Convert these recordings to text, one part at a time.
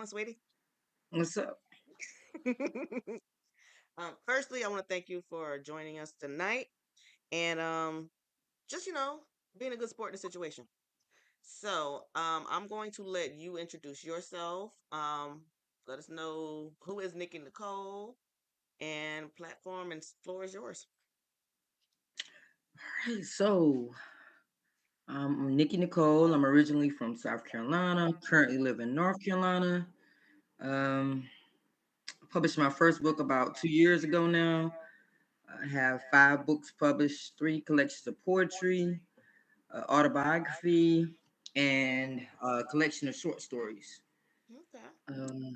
doing, sweetie? What's up? Firstly, I want to thank you for joining us tonight and just being a good sport in the situation. So, I'm going to let you introduce yourself. Let us know who is Nikki Nicole and platform and floor is yours. Hey, so I'm Nikki Nicole. I'm originally from South Carolina. Currently live in North Carolina. Um, Published my first book about 2 years ago now. I have 5 books published, 3 collections of poetry, autobiography, and a collection of short stories. Okay. Um,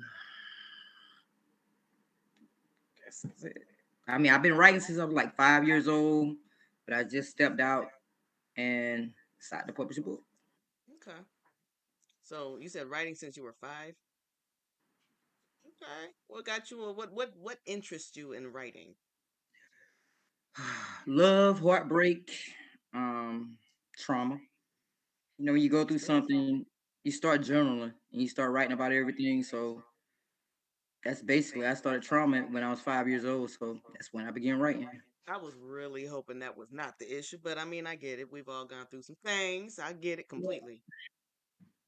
guess that's it. I mean, I've been writing since I was like 5 years old, but I just stepped out and decided to publish a book. Okay. So you said writing since you were 5. Okay. What got you? What interests you in writing? Love, heartbreak, trauma. When you go through Understood. something, you start journaling and you start writing about everything. So that's basically I started trauma when I was 5 years old. So that's when I began writing. I was really hoping that was not the issue, but I mean, I get it. We've all gone through some things. I get it Yeah. completely.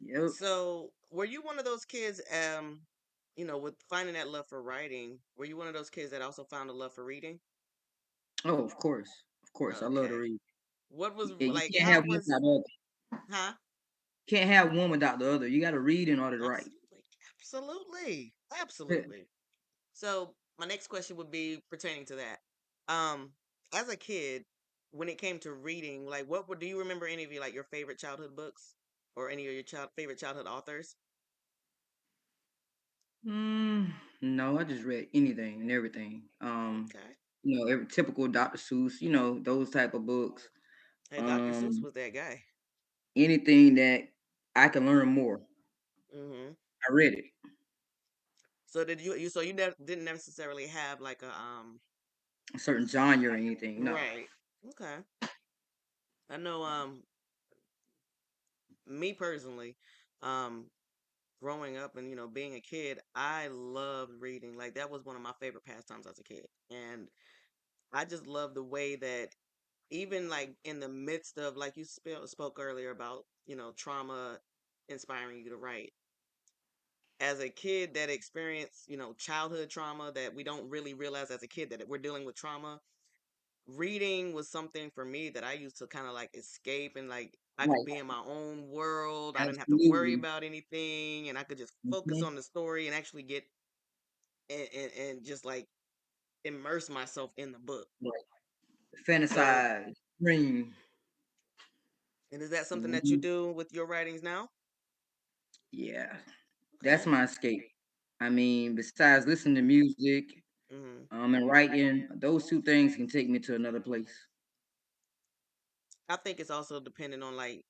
Yep. So, were you one of those kids, with finding that love for writing? Were you one of those kids that also found a love for reading? Oh, of course, of course. I love to Okay. read. What was Yeah, you like, can't how have one was, without the other. huh? Can't have one without the other. You got to read in order to write. Absolutely. Absolutely. Absolutely. So, my next question would be pertaining to that. Um, as a kid, when it came to reading, like, do you remember any of your favorite childhood books or any of your favorite childhood authors? Mm, no, I just read anything and everything. Okay. Every typical Dr. Seuss. Those type of books. Hey, Dr. Seuss Um, was that guy. Anything that I can learn more. Hmm. I read it. So did you didn't necessarily have like a A certain genre or anything. No. right. Okay. I know me personally, um growing up and being a kid, I loved reading. Like that was one of my favorite pastimes as a kid. And I just love the way that even like in the midst of like you spoke earlier about, trauma inspiring you to write. As a kid that experienced, childhood trauma that we don't really realize as a kid that we're dealing with trauma, reading was something for me that I used to kind of like escape and like I could Right. be in my own world. I didn't have to worry Absolutely. about anything and I could just focus Mhm. on the story and actually get and just like immerse myself in the book. Right. So, Fantasize. Dream. and is that something that you Mhm. do with your writings now? Yeah. That's Okay. my escape. I mean, besides listening to music, Hmm. and writing, those two things can take me to another place. I think it's also dependent on like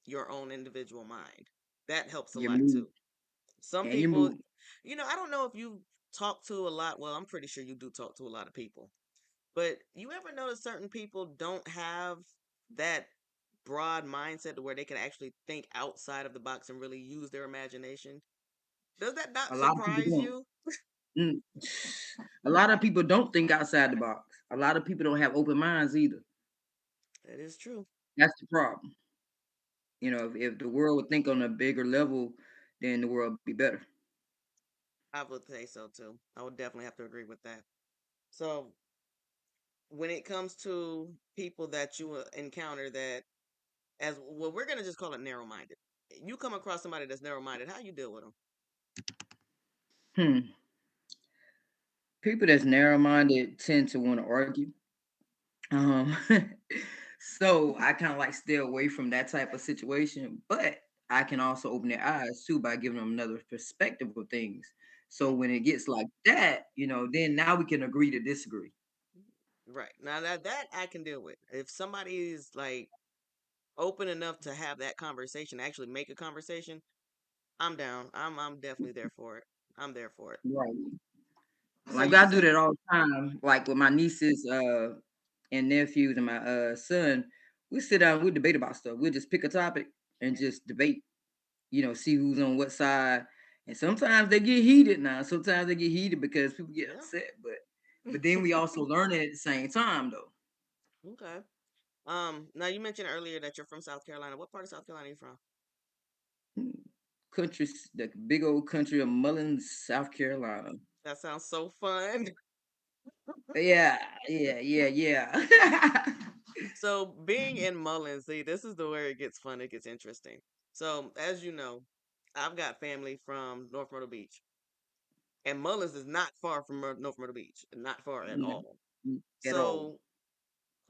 your own individual mind. That helps a Your lot mood too. Some and your people, mood. I don't know if you talk to a lot. Well, I'm pretty sure you do talk to a lot of people. But you ever notice certain people don't have that broad mindset to where they can actually think outside of the box and really use their imagination? Does that not A lot of people surprise don't. you? Mm. A lot of people don't think outside the box. A lot of people don't have open minds either. That is true. That's the problem. If the world would think on a bigger level, then the world would be better. I would say so too. I would definitely have to agree with that. So, when it comes to people that you encounter that as well, we're gonna just call it narrow-minded. You come across somebody that's narrow-minded, how you deal with them? Hmm. People that's narrow-minded tend to want to argue. Um, so I kind of like stay away from that type of situation, but I can also open their eyes too by giving them another perspective of things. So when it gets like that, then now we can agree to disagree. Right. Now that I can deal with. If somebody's like open enough to have that conversation, actually make a conversation, I'm down. I'm definitely there for it. I'm there for it. Right. So Like you I do said that all the time. Like with my nieces and nephews and my son, we sit down, we debate about stuff. We'll just pick a topic and just debate, see who's on what side. And sometimes they get heated now. Sometimes they get heated because people get Yeah. upset. But then we also learn it at the same time though. Okay. Now you mentioned earlier that you're from South Carolina. What part of South Carolina are you from? Hmm. Country, the big old country of Mullins, South Carolina. That sounds so fun. Yeah, yeah. So being in Mullins, see, this is the where it gets fun, it gets interesting. So as you know, I've got family from North Myrtle Beach, and Mullins is not far from North Myrtle Beach, not far at No, all. at all. So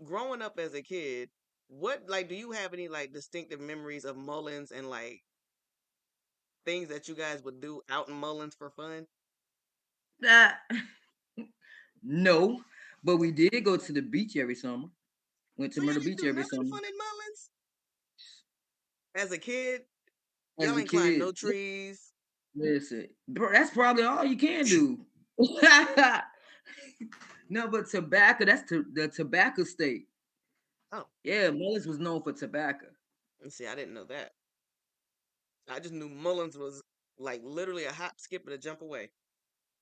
growing up as a kid, what like do you have any like distinctive memories of Mullins and like things that you guys would do out in Mullins for fun? Uh, no, but we did go to the beach every summer. Went to So y'all Myrtle didn't Beach do every nothing summer fun in Mullins as a kid. as Y'all a ain't climb kid. no trees. Listen, bro, that's probably all you can do. No, but tobacco, the tobacco state. Oh, Yeah, Mullins was known for tobacco. and see, I didn't know that. I just knew Mullins was like literally a hop, skip, and a jump away.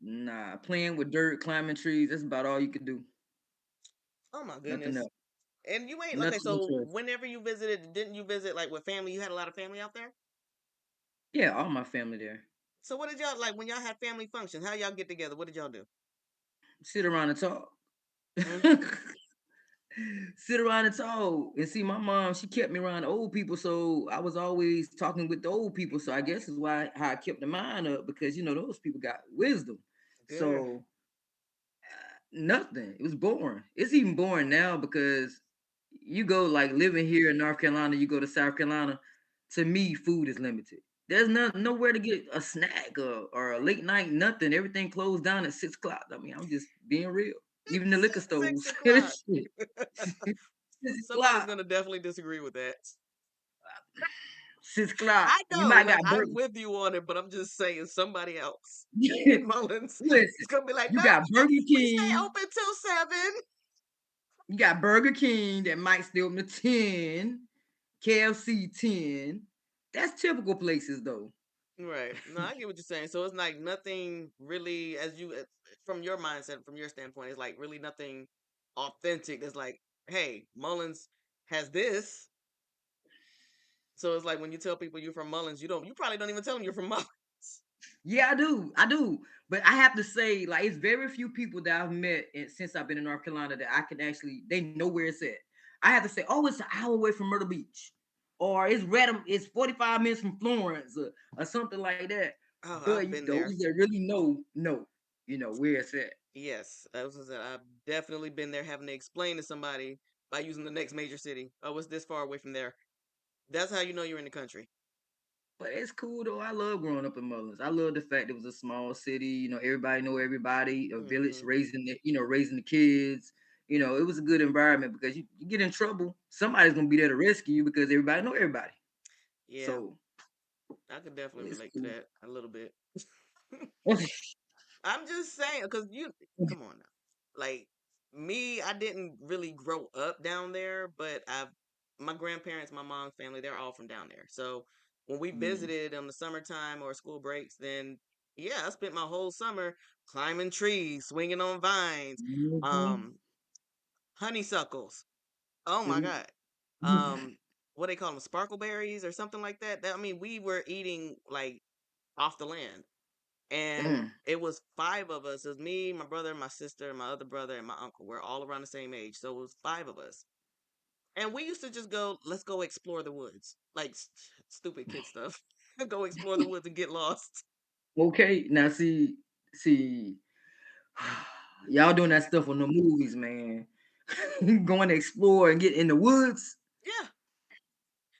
Nah, playing with dirt, climbing trees, that's about all you could do. Oh my Nothing goodness. else. And you ain't okay. Nothing So interesting. whenever you visited, didn't you visit like with family? You had a lot of family out there. Yeah, all my family there. So what did y'all like when y'all had family functions? How y'all get together? What did y'all do? Sit around and talk. Mm, Sit around and talk. And see, my mom, she kept me around old people, so I was always talking with the old people. So I guess is why how I kept the mind up because those people got wisdom. good. So nothing. It was boring. It's even boring now because you go like living here in North Carolina, you go to South Carolina. To me, food is limited. There's nowhere to get a snack or a late night, nothing. Everything closed down at 6 o'clock. I mean, I'm just being real. Even the liquor Six stores. o'clock. Shit. 6 o'clock. Somebody's gonna definitely disagree with that. 6 o'clock. I You know, might like got I'm burger. with you on it, but I'm just saying somebody else in Mullins Listen, is gonna be like, you no, got Burger we stay King. open till 7. You got Burger King that might stay open to 10. KFC 10. That's typical places though. Right. No, I get what you're saying. So it's like nothing really, as you, from your mindset, from your standpoint, it's like really nothing authentic. It's like, hey, Mullins has this. So it's like when you tell people you're from Mullins, you probably don't even tell them you're from Mullins. Yeah, I do. I do. But I have to say, like, it's very few people that I've met since I've been in North Carolina that I can actually they know where it's at. I have to say, oh, it's an hour away from Myrtle Beach, or it's 45 minutes from Florence, or something like that. Oh, But I've been those there. that really know, where it's at. Yes, I was gonna say, I've definitely been there having to explain to somebody by using the next major city. Oh, it's this far away from there. That's how you know you're in the country. But it's cool though. I love growing up in Mullins. I love the fact it was a small city. Everybody know everybody. A village Hmm. raising the kids. It was a good environment because you get in trouble, somebody's gonna be there to rescue you because everybody know everybody. Yeah, So I could definitely it's relate to cool. that a little bit. I'm just saying, because come on now. Like, me, I didn't really grow up down there, but my grandparents, my mom's family, they're all from down there. So when we Mm. visited in the summertime or school breaks, then yeah, I spent my whole summer climbing trees, swinging on vines, Mhm. um, honeysuckles. Oh my See? God. Um, what they call them, sparkleberries or something like that. I mean, we were eating like off the land. And Mm. it was 5 of us. It was me, my brother, my sister, my other brother, and my uncle. We're all around the same age. So it was 5 of us. And we used to just go, let's go explore the woods. Like stupid kid stuff. Go explore the woods and get lost. Okay, now see, y'all doing that stuff on the movies, man. Going to explore and get in the woods. Yeah.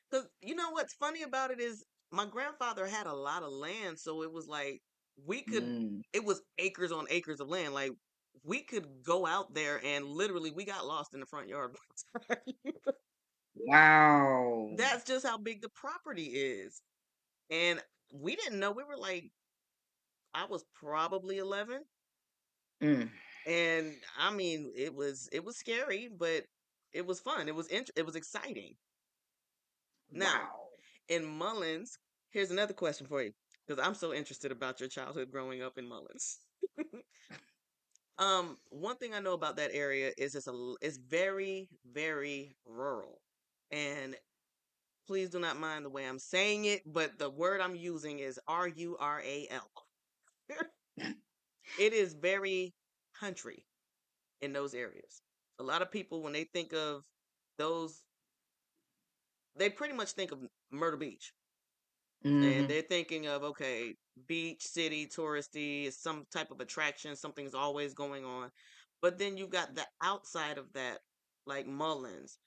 Because you know what's funny about it is my grandfather had a lot of land. So it was like we could, Mm. it was acres on acres of land. Like we could go out there and literally we got lost in the front yard one time. Wow. That's just how big the property is. And we didn't know. We were like, I was probably 11. Mm. And I mean, it was scary, but it was fun. It was exciting. Now, Wow. in Mullins, here's another question for you. because I'm so interested about your childhood growing up in Mullins. One thing I know about that area is it's very, very rural. And please do not mind the way I'm saying it, but the word I'm using is rural. It is very country in those areas. A lot of people, when they think of those, they pretty much think of Myrtle Beach. And Hmm. they're thinking of, okay, beach, city, touristy, some type of attraction, something's always going on. But then you got the outside of that, like Mullins,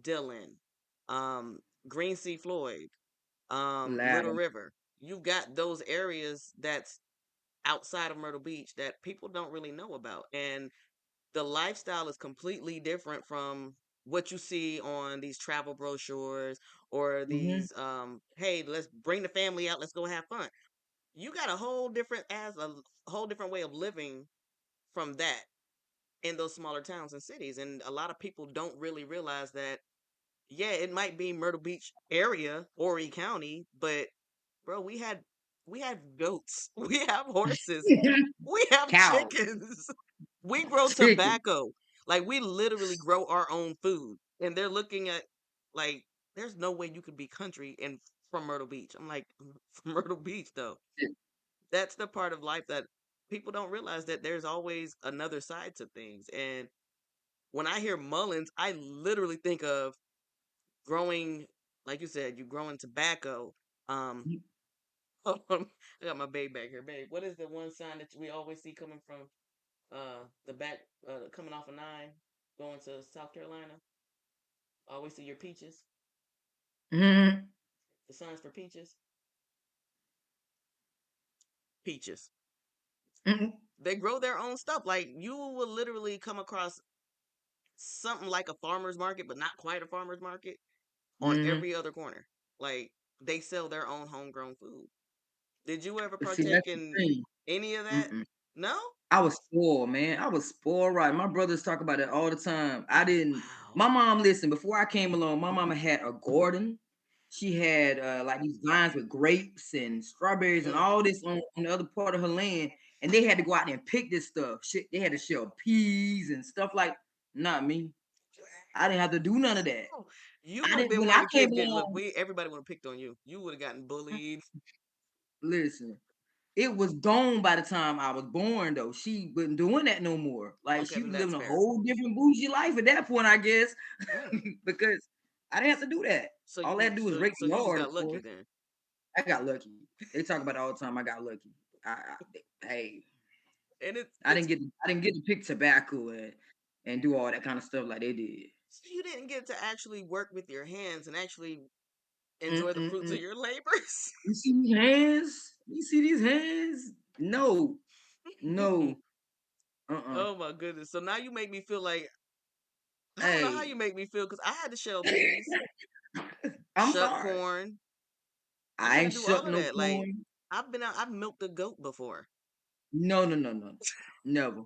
Dillon, um, Green Sea Floyd, Little Ladder. River. You've got those areas that's outside of Myrtle Beach that people don't really know about. And the lifestyle is completely different from what you see on these travel brochures or Hmm. these hey, let's bring the family out, let's go have fun. You got a whole different as a whole different way of living from that in those smaller towns and cities, and a lot of people don't really realize that. Yeah, it might be Myrtle Beach area, Horry County, but bro, we have goats, we have horses, we have Cow. chickens. We grow Chicken. tobacco. Like we literally grow our own food. And they're looking at like there's no way you could be country and from Myrtle Beach. I'm like from Myrtle Beach though. That's the part of life that people don't realize that there's always another side to things. And when I hear Mullins, I literally think of growing like you said, you growing tobacco. Um I got my babe back here. Babe, what is the one sign that we always see coming from the back coming off of 9 going to South Carolina? Always see your peaches. Hmm. The signs for peaches. Peaches. Hmm. They grow their own stuff. Like you will literally come across something like a farmer's market, but not quite a farmer's market on Hmm. every other corner. Like they sell their own homegrown food. Did you ever See, that's partake the in thing. any of that? Mm-mm. No? I was spoiled, man. I was spoiled right. My brothers talk about it all the time. I didn't. Wow. My mom, listen, before I came along, my mama had a garden. She had like these vines with grapes and strawberries and Mm. all this on the other part of her land. And they had to go out there and pick this stuff. Shit, they had to shell peas and stuff like. Not me. I didn't have to do none of that. You I would have didn't been when one of I the came kids getting look. along. We everybody would have picked on you. You would have gotten bullied. Listen, it was gone by the time I was born, though. She wasn't doing that no more. Like Okay, she then was that's living a fair. whole different bougie life at that point, I guess, Mm. because I didn't have to do that. So All I you had to do was so rake so the you just yard, got of lucky course. then. I got lucky. They talk about it all the time. I got lucky. Hey, And it's I didn't get to pick tobacco and do all that kind of stuff like they did. so you didn't get to actually work with your hands and actually enjoy the fruits of Mm-mm-mm. your labors. You see these hands? You see these hands? No, no. Uh-uh. Oh my goodness. So now you make me feel like I don't know how you Hey, make me feel because I had to shell peas, I'm shuck sorry. corn. I I had to ain't do all shuck of no that. Like corn. I've milked a goat before. No, no, no, no. Never.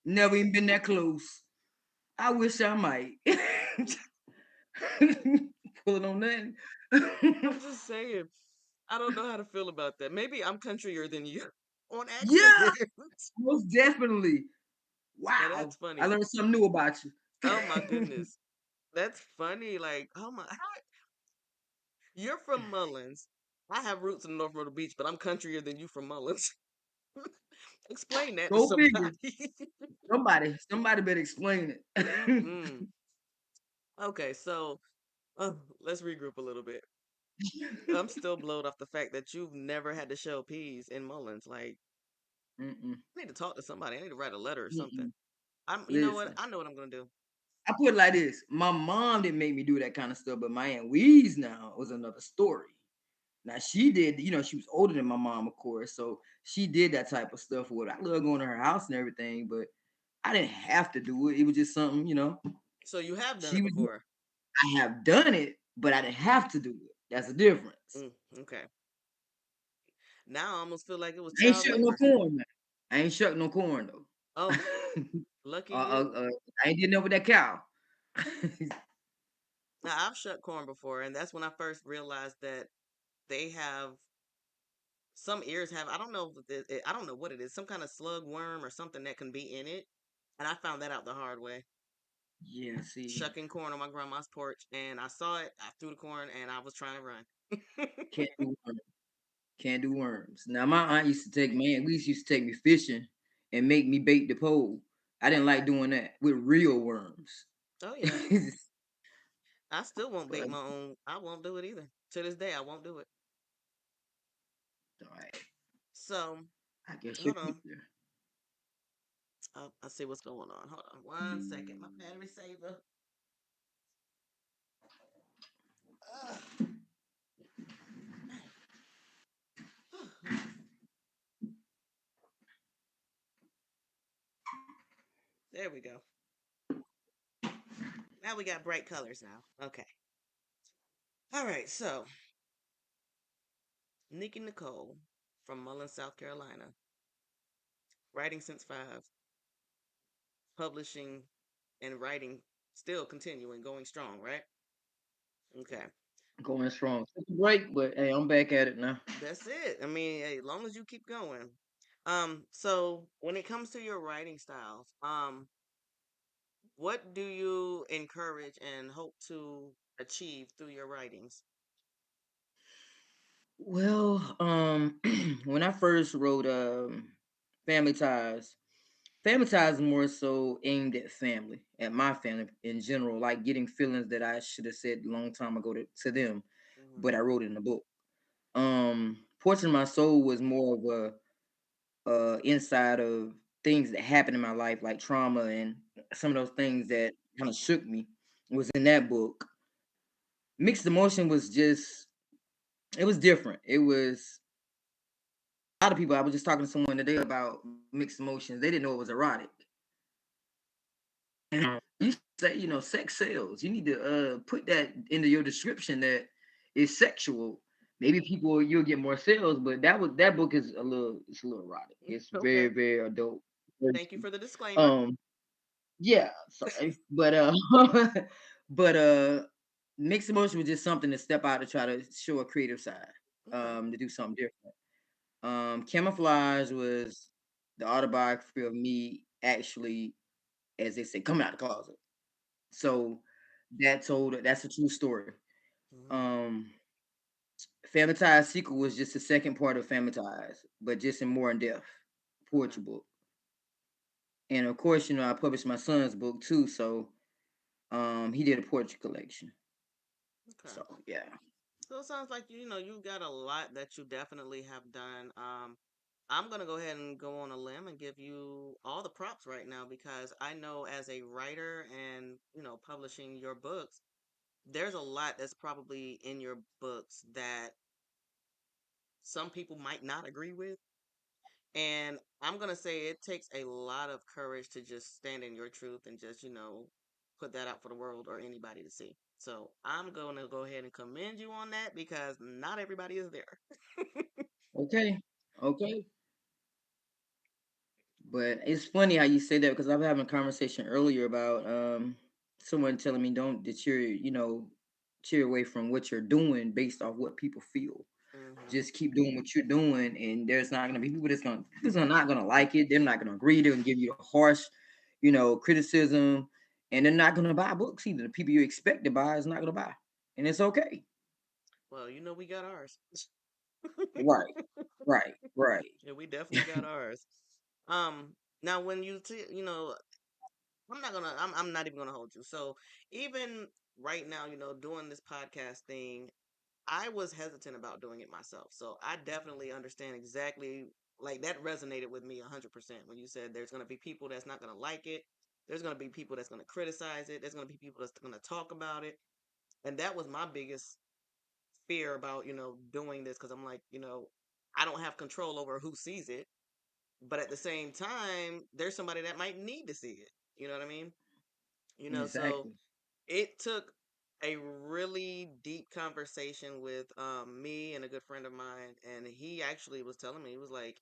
Never even been that close. I wish I might. Pulling on that. I'm just saying. I don't know how to feel about that. Maybe I'm countryer than you on Yeah, accident. most definitely. Now Wow. that's I funny. learned something new about Oh my you. goodness. That's funny. Like, oh my, you're from Mullins. I have roots in North Myrtle Beach, but I'm countryer than you from Mullins. Explain that to Go figure. somebody. Somebody better explain it. Mm-mm. Okay, so let's regroup a little bit. I'm still blowed off the fact that you've never had to shell peas in Mullins. Like, Mm-mm, I need to talk to somebody. I need to write a letter or something. mm-mm. You know what? Listen, I know what I'm gonna do. I put it like this. My mom didn't make me do that kind of stuff, but my Aunt Weeze now was another story. Now she did, she was older than my mom, of course, so she did that type of stuff with her. I love going to her house and everything, but I didn't have to do it. It was just something. So you have done She it was. before. I have done it, but I didn't have to do it. That's the difference. Okay. Now I almost feel like it was I ain't child shuck no labor. corn, man. I ain't shuck no corn though. Oh, lucky you. I ain't getting up with that cow. Now I've shut corn before, and that's when I first realized that they have some ears have, I don't know if I don't know what it is, some kind of slug worm or something that can be in it. And I found that out the hard way. Yeah, see, Shucking corn on my grandma's porch, and I saw it. I threw the corn, and I was trying to run. can't do worms. Can't do worms. Now my aunt used to take me, at least used to take me fishing and make me bait the pole. I didn't like doing that with real worms. Oh yeah, I still won't bake But my own. I won't do it either. To this day, I won't do it. all right, So I guess you're hold on. there. I see what's going on. Hold on 1 second. My battery saver. Ugh. There we go. Now we got bright colors now. Okay. All right. So Nikki Nicole from Mullen, South Carolina, writing since five, publishing and writing, still continuing, going strong. Right. Okay. Going strong. Took a break, but hey, I'm back at it now. That's it. I mean, hey, as long as you keep going. So when it comes to your writing styles, what do you encourage and hope to achieve through your writings? Well, when I first wrote Family Ties, Family Ties is more so aimed at family, at my family in general, like getting feelings that I should have said a long time ago to them, Hmm. but I wrote it in the book. Portrait of My Soul was more of a inside of things that happened in my life, like trauma and some of those things that kind of shook me was in that book. Mixed Emotion was just it was different. It was a lot of people. I was just talking to someone today about mixed emotions. They didn't know it was erotic. You say, sex sells. You need to put that into your description that it's sexual. Maybe you'll get more sales, but that book is a little erotic. It's very, Okay. very adult. Thank you for the disclaimer. Um, yeah, sorry, but but mixed emotion was just something to step out to try to show a creative side, Okay. to do something different. Camouflage was the autobiography of me actually, as they say, coming out of the closet. So that's a true story. Hmm. Um, Family Ties sequel was just the second part of Family Ties, but just in more in depth Okay. poetry book. And of course, I published my son's book too, so he did a poetry collection. Okay. So yeah. So it sounds like you got a lot that you definitely have done. I'm gonna go ahead and go on a limb and give you all the props right now because I know as a writer and publishing your books, there's a lot that's probably in your books that some people might not agree with. And I'm going to say it takes a lot of courage to just stand in your truth and just, put that out for the world or anybody to see. So I'm going to go ahead and commend you on that because not everybody is there. Okay. Okay. But it's funny how you say that because I was having a conversation earlier about someone telling me don't deter, cheer away from what you're doing based off what people feel. Hmm. Just keep doing what you're doing, and there's not gonna be people are not gonna like it. They're not gonna agree. They're gonna give you a harsh, criticism, and they're not gonna buy books either. The people you expect to buy is not gonna buy, and it's okay. Well, we got ours. Right, right, right. Yeah, we definitely got ours. Um, Now when I'm not even gonna hold you. So even right now, doing this podcast thing, I was hesitant about doing it myself. So I definitely understand exactly like that resonated with me 100% when you said there's going to be people that's not going to like it. There's going to be people that's going to criticize it. There's going to be people that's going to talk about it. And that was my biggest fear about, doing this cuz I'm like, I don't have control over who sees it, but at the same time, there's somebody that might need to see it. You know what I mean? So Exactly. it took a really deep conversation with me and a good friend of mine, and he actually was telling me, he was like,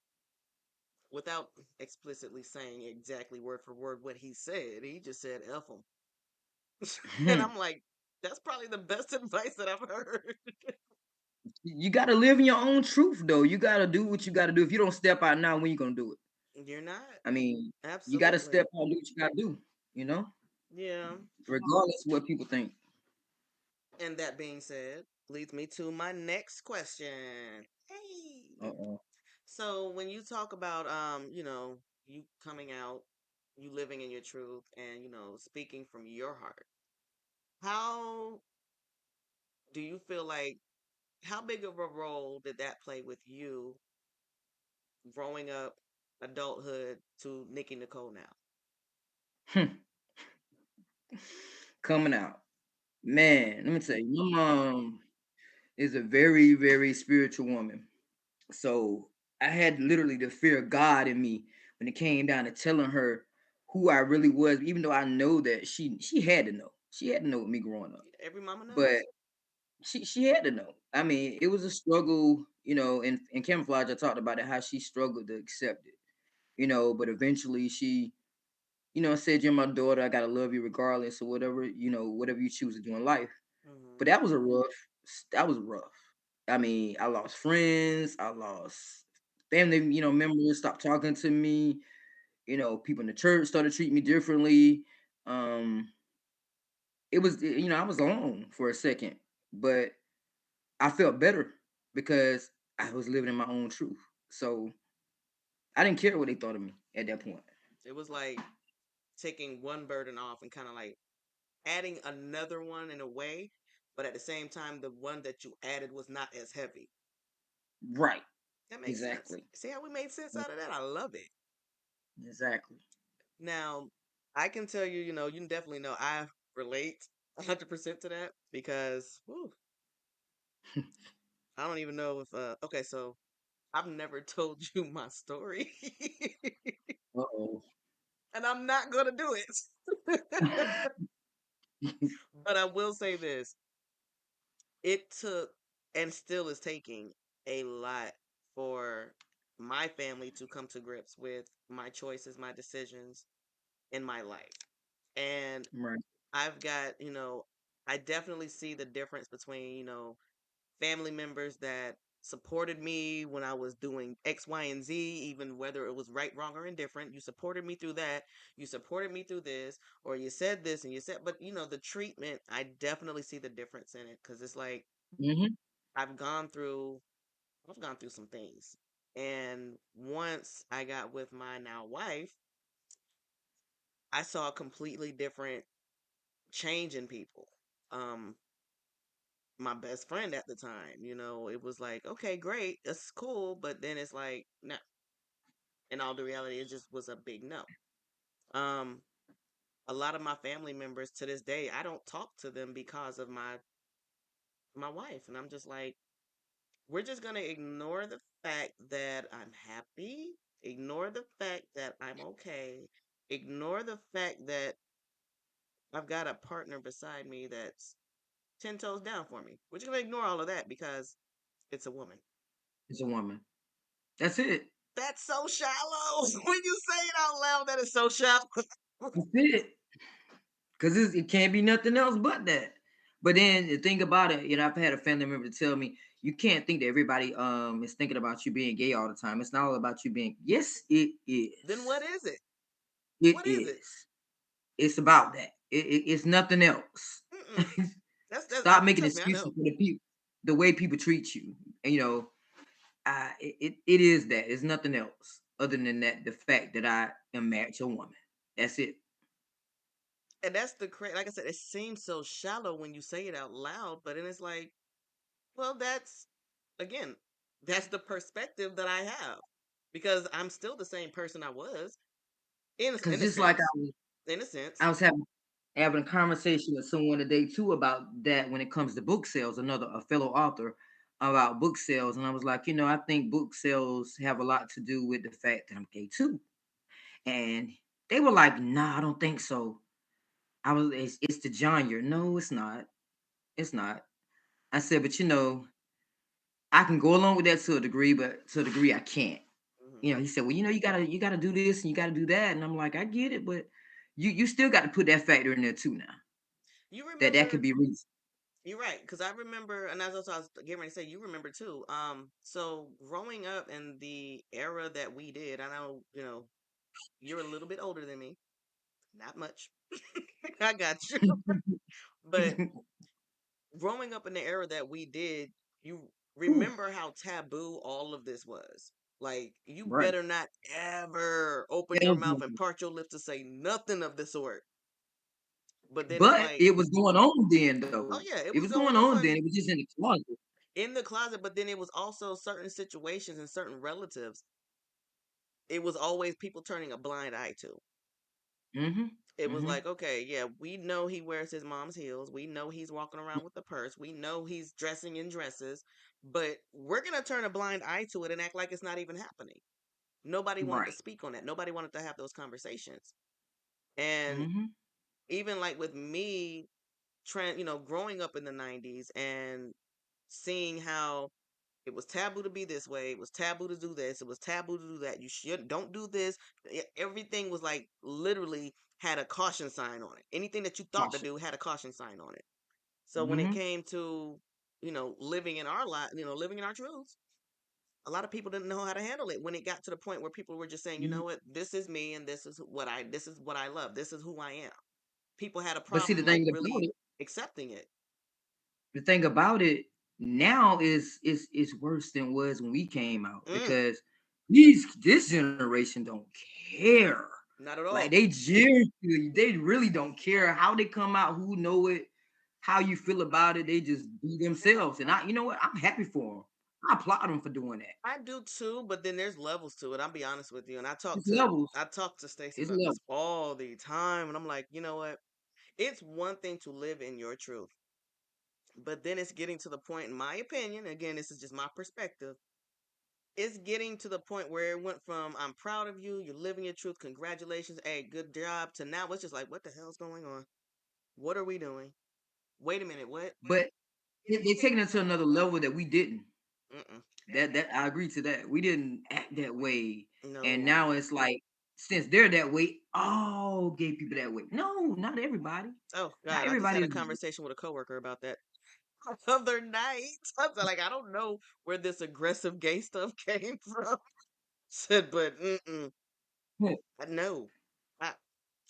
without explicitly saying exactly word for word what he said, he just said F them. And I'm like, that's probably the best advice that I've heard. You got to live in your own truth, though. You got to do what you got to do. If you don't step out now, when you gonna do it? You're not. I mean, you got to step Absolutely. out and do what you got to do. You know, Yeah. regardless of what people think. And that being said, leads me to my next question. Hey. Uh-oh. So when you talk about you coming out, you living in your truth and, speaking from your heart, how do you feel like how big of a role did that play with you growing up, adulthood to Nikki Nicole now? Coming out, man. Let me tell you, my mom is a very, very spiritual woman. So I had literally the fear of God in me when it came down to telling her who I really was, even though I know that she had to know. She had to know with me growing up. Every mama But knows. she had to know. I mean, it was a struggle, in camouflage I talked about it, how she struggled to accept it. But eventually she, said, "You're my daughter, I gotta love you regardless of whatever, whatever you choose to do in life." But Hmm. that was rough. I mean, I lost friends, I lost family, members stopped talking to me. People in the church started treating me differently. Um, I was alone for a second, but I felt better because I was living in my own truth. So I didn't care what they thought of me at that point. It was like taking one burden off and kind of like adding another one in a way, but at the same time, the one that you added was not as heavy. Right. That makes sense. Exactly. See how we made sense out of that? I love it. Exactly. Now, I can tell you, you definitely know I relate 100% to that because whew, I don't even know if, okay, so I've never told you my story Uh-oh. and I'm not going to do it. But I will say this, it took and still is taking a lot for my family to come to grips with my choices, my decisions in my life. And Right. I've got, I definitely see the difference between, family members that supported me when I was doing X, Y, and Z, even whether it was right, wrong, or indifferent. You supported me through that. You supported me through this, or you said this and you said, but the treatment, I definitely see the difference in it because it's like Hmm. I've gone through, I've gone through some things. And once I got with my now wife, I saw a completely different change in people. Um, my best friend at the time, it was like, okay, great, that's cool, but then it's like, no. In all the reality, it just was a big no. Um, a lot of my family members to this day, I don't talk to them because of my wife, and I'm just like, we're just gonna ignore the fact that I'm happy, ignore the fact that I'm okay, ignore the fact that I've got a partner beside me that's 10 toes down for me. We're just gonna ignore all of that because it's a woman. It's a woman. That's it. That's so shallow. When you say it out loud, that is so shallow. That's it. Because it can't be nothing else but that. But then the thing about it, I've had a family member tell me, you can't think that everybody is thinking about you being gay all the time. It's not all about you being. Yes, it Then what is. is it? It What is it? is. It's about that. It's nothing else. Mm-mm. That's Stop making trust me, I excuses know. for the way people treat you. And, it is that. It's nothing else other than that. The fact that I am married to a woman. That's it. And that's the like I said, it seems so shallow when you say it out loud, but then it's like, well, that's again, that's the perspective that I have because I'm still the same person I was Because in a just like sense, in a I sense. was having a conversation with someone today too about that when it comes to book sales, a fellow author about book sales, and I was like, I think book sales have a lot to do with the fact that I'm gay too, and they were like, nah, I don't think so. It's the genre. No, it's not. It's not. I said, but I can go along with that to a degree, but to a degree I can't. Hmm. He said, well, you gotta do this and you gotta do that, and I'm like, I get it, but you still got to put that factor in there too now. You That could remember be reason. You're right, because I remember, and as I was getting ready to say, you remember too. So growing up in the era that we did, I know, you're a little bit older than me, not much. I got you. But growing up in the era that we did, you Ooh, remember how taboo all of this was. Like, you right. better not ever open your mouth and Ever. part your lips to say nothing of the sort. But then it's But like, it was going on then, oh though. yeah, it It was was going going on on then. It was just in the closet. in the closet, but then it was also certain situations and certain relatives. It was always people turning a blind eye to. Mhm. It was Mhm. like, okay, yeah, we know he wears his mom's heels. We know he's walking around with the purse. We know he's dressing in dresses, but we're going to turn a blind eye to it and act like it's not even happening. Nobody wanted to Right. speak on that. Nobody wanted to have those conversations. And Mhm. even like with me, growing up in the 90s and seeing how it was taboo to be this way. It was taboo to do this. It was taboo to do that. You should don't do this. Everything was like literally had a caution sign on it. Anything that you thought to Caution. do had a caution sign on it. So when it Mhm. came to, living in our life, living in our truths, a lot of people didn't know how to handle it when it got to the point where people were just saying, you You know what, this is me and this is what I love. This is who I am. People had a but see problem like really it accepting it. the thing about it now is worse than was when we came out Mm, because this generation don't care. not at Like all. they seriously, they really don't care how they come out, who know it, how you feel about it. They just be themselves, and you know what? I'm happy for them. I applaud them for doing that. I do too, but then there's levels to it. I'll be honest with you. And I talk It's to levels. I talk to Stacy It's about levels. this all the time, and I'm like, you know what? It's one thing to live in your truth, but then it's getting to the point, in my opinion, again, this is just my perspective. It's getting to the point where it went from I'm proud of you, you're living your truth, congratulations, hey, good job, to now it's just like, what the hell's going on? What are we doing? Wait a minute, what? But they're taking it to another level that we didn't. Mm-mm. That I agree to that. We didn't act that way, and No. now it's like since they're that way, all gay people that way. No, not everybody. Oh Not God, I just everybody had a is. conversation with a coworker about that other night. I was like, I don't know where this aggressive gay stuff came from. Said, but no, I,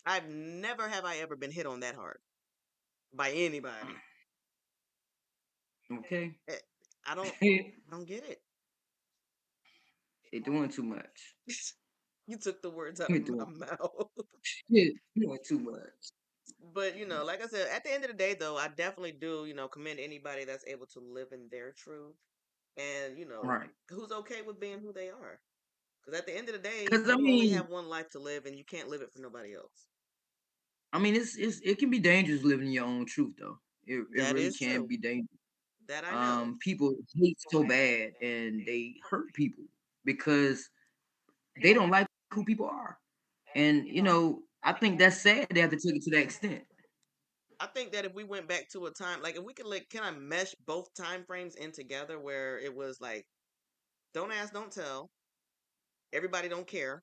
I've never have I ever been hit on that hard by anybody. Okay, Eh, I don't, they I don't get it. doing too much. You took the words out They of my doing, mouth. doing too much. But like I said, at the end of the day, though, I definitely do, commend anybody that's able to live in their truth and Right. who's okay with being who they are. Because at the end of the day, Because you only have one life to live, and you can't live it for nobody else. it can be dangerous living your own truth though. It That really is can true. be dangerous. That I know. People hate so bad and they hurt people because they don't like who people are. And I think that's sad they have to take it to that extent. I think that if we went back to a time, like if we could, like, can I mesh both time frames in together where it was like, don't ask, don't tell, everybody don't care,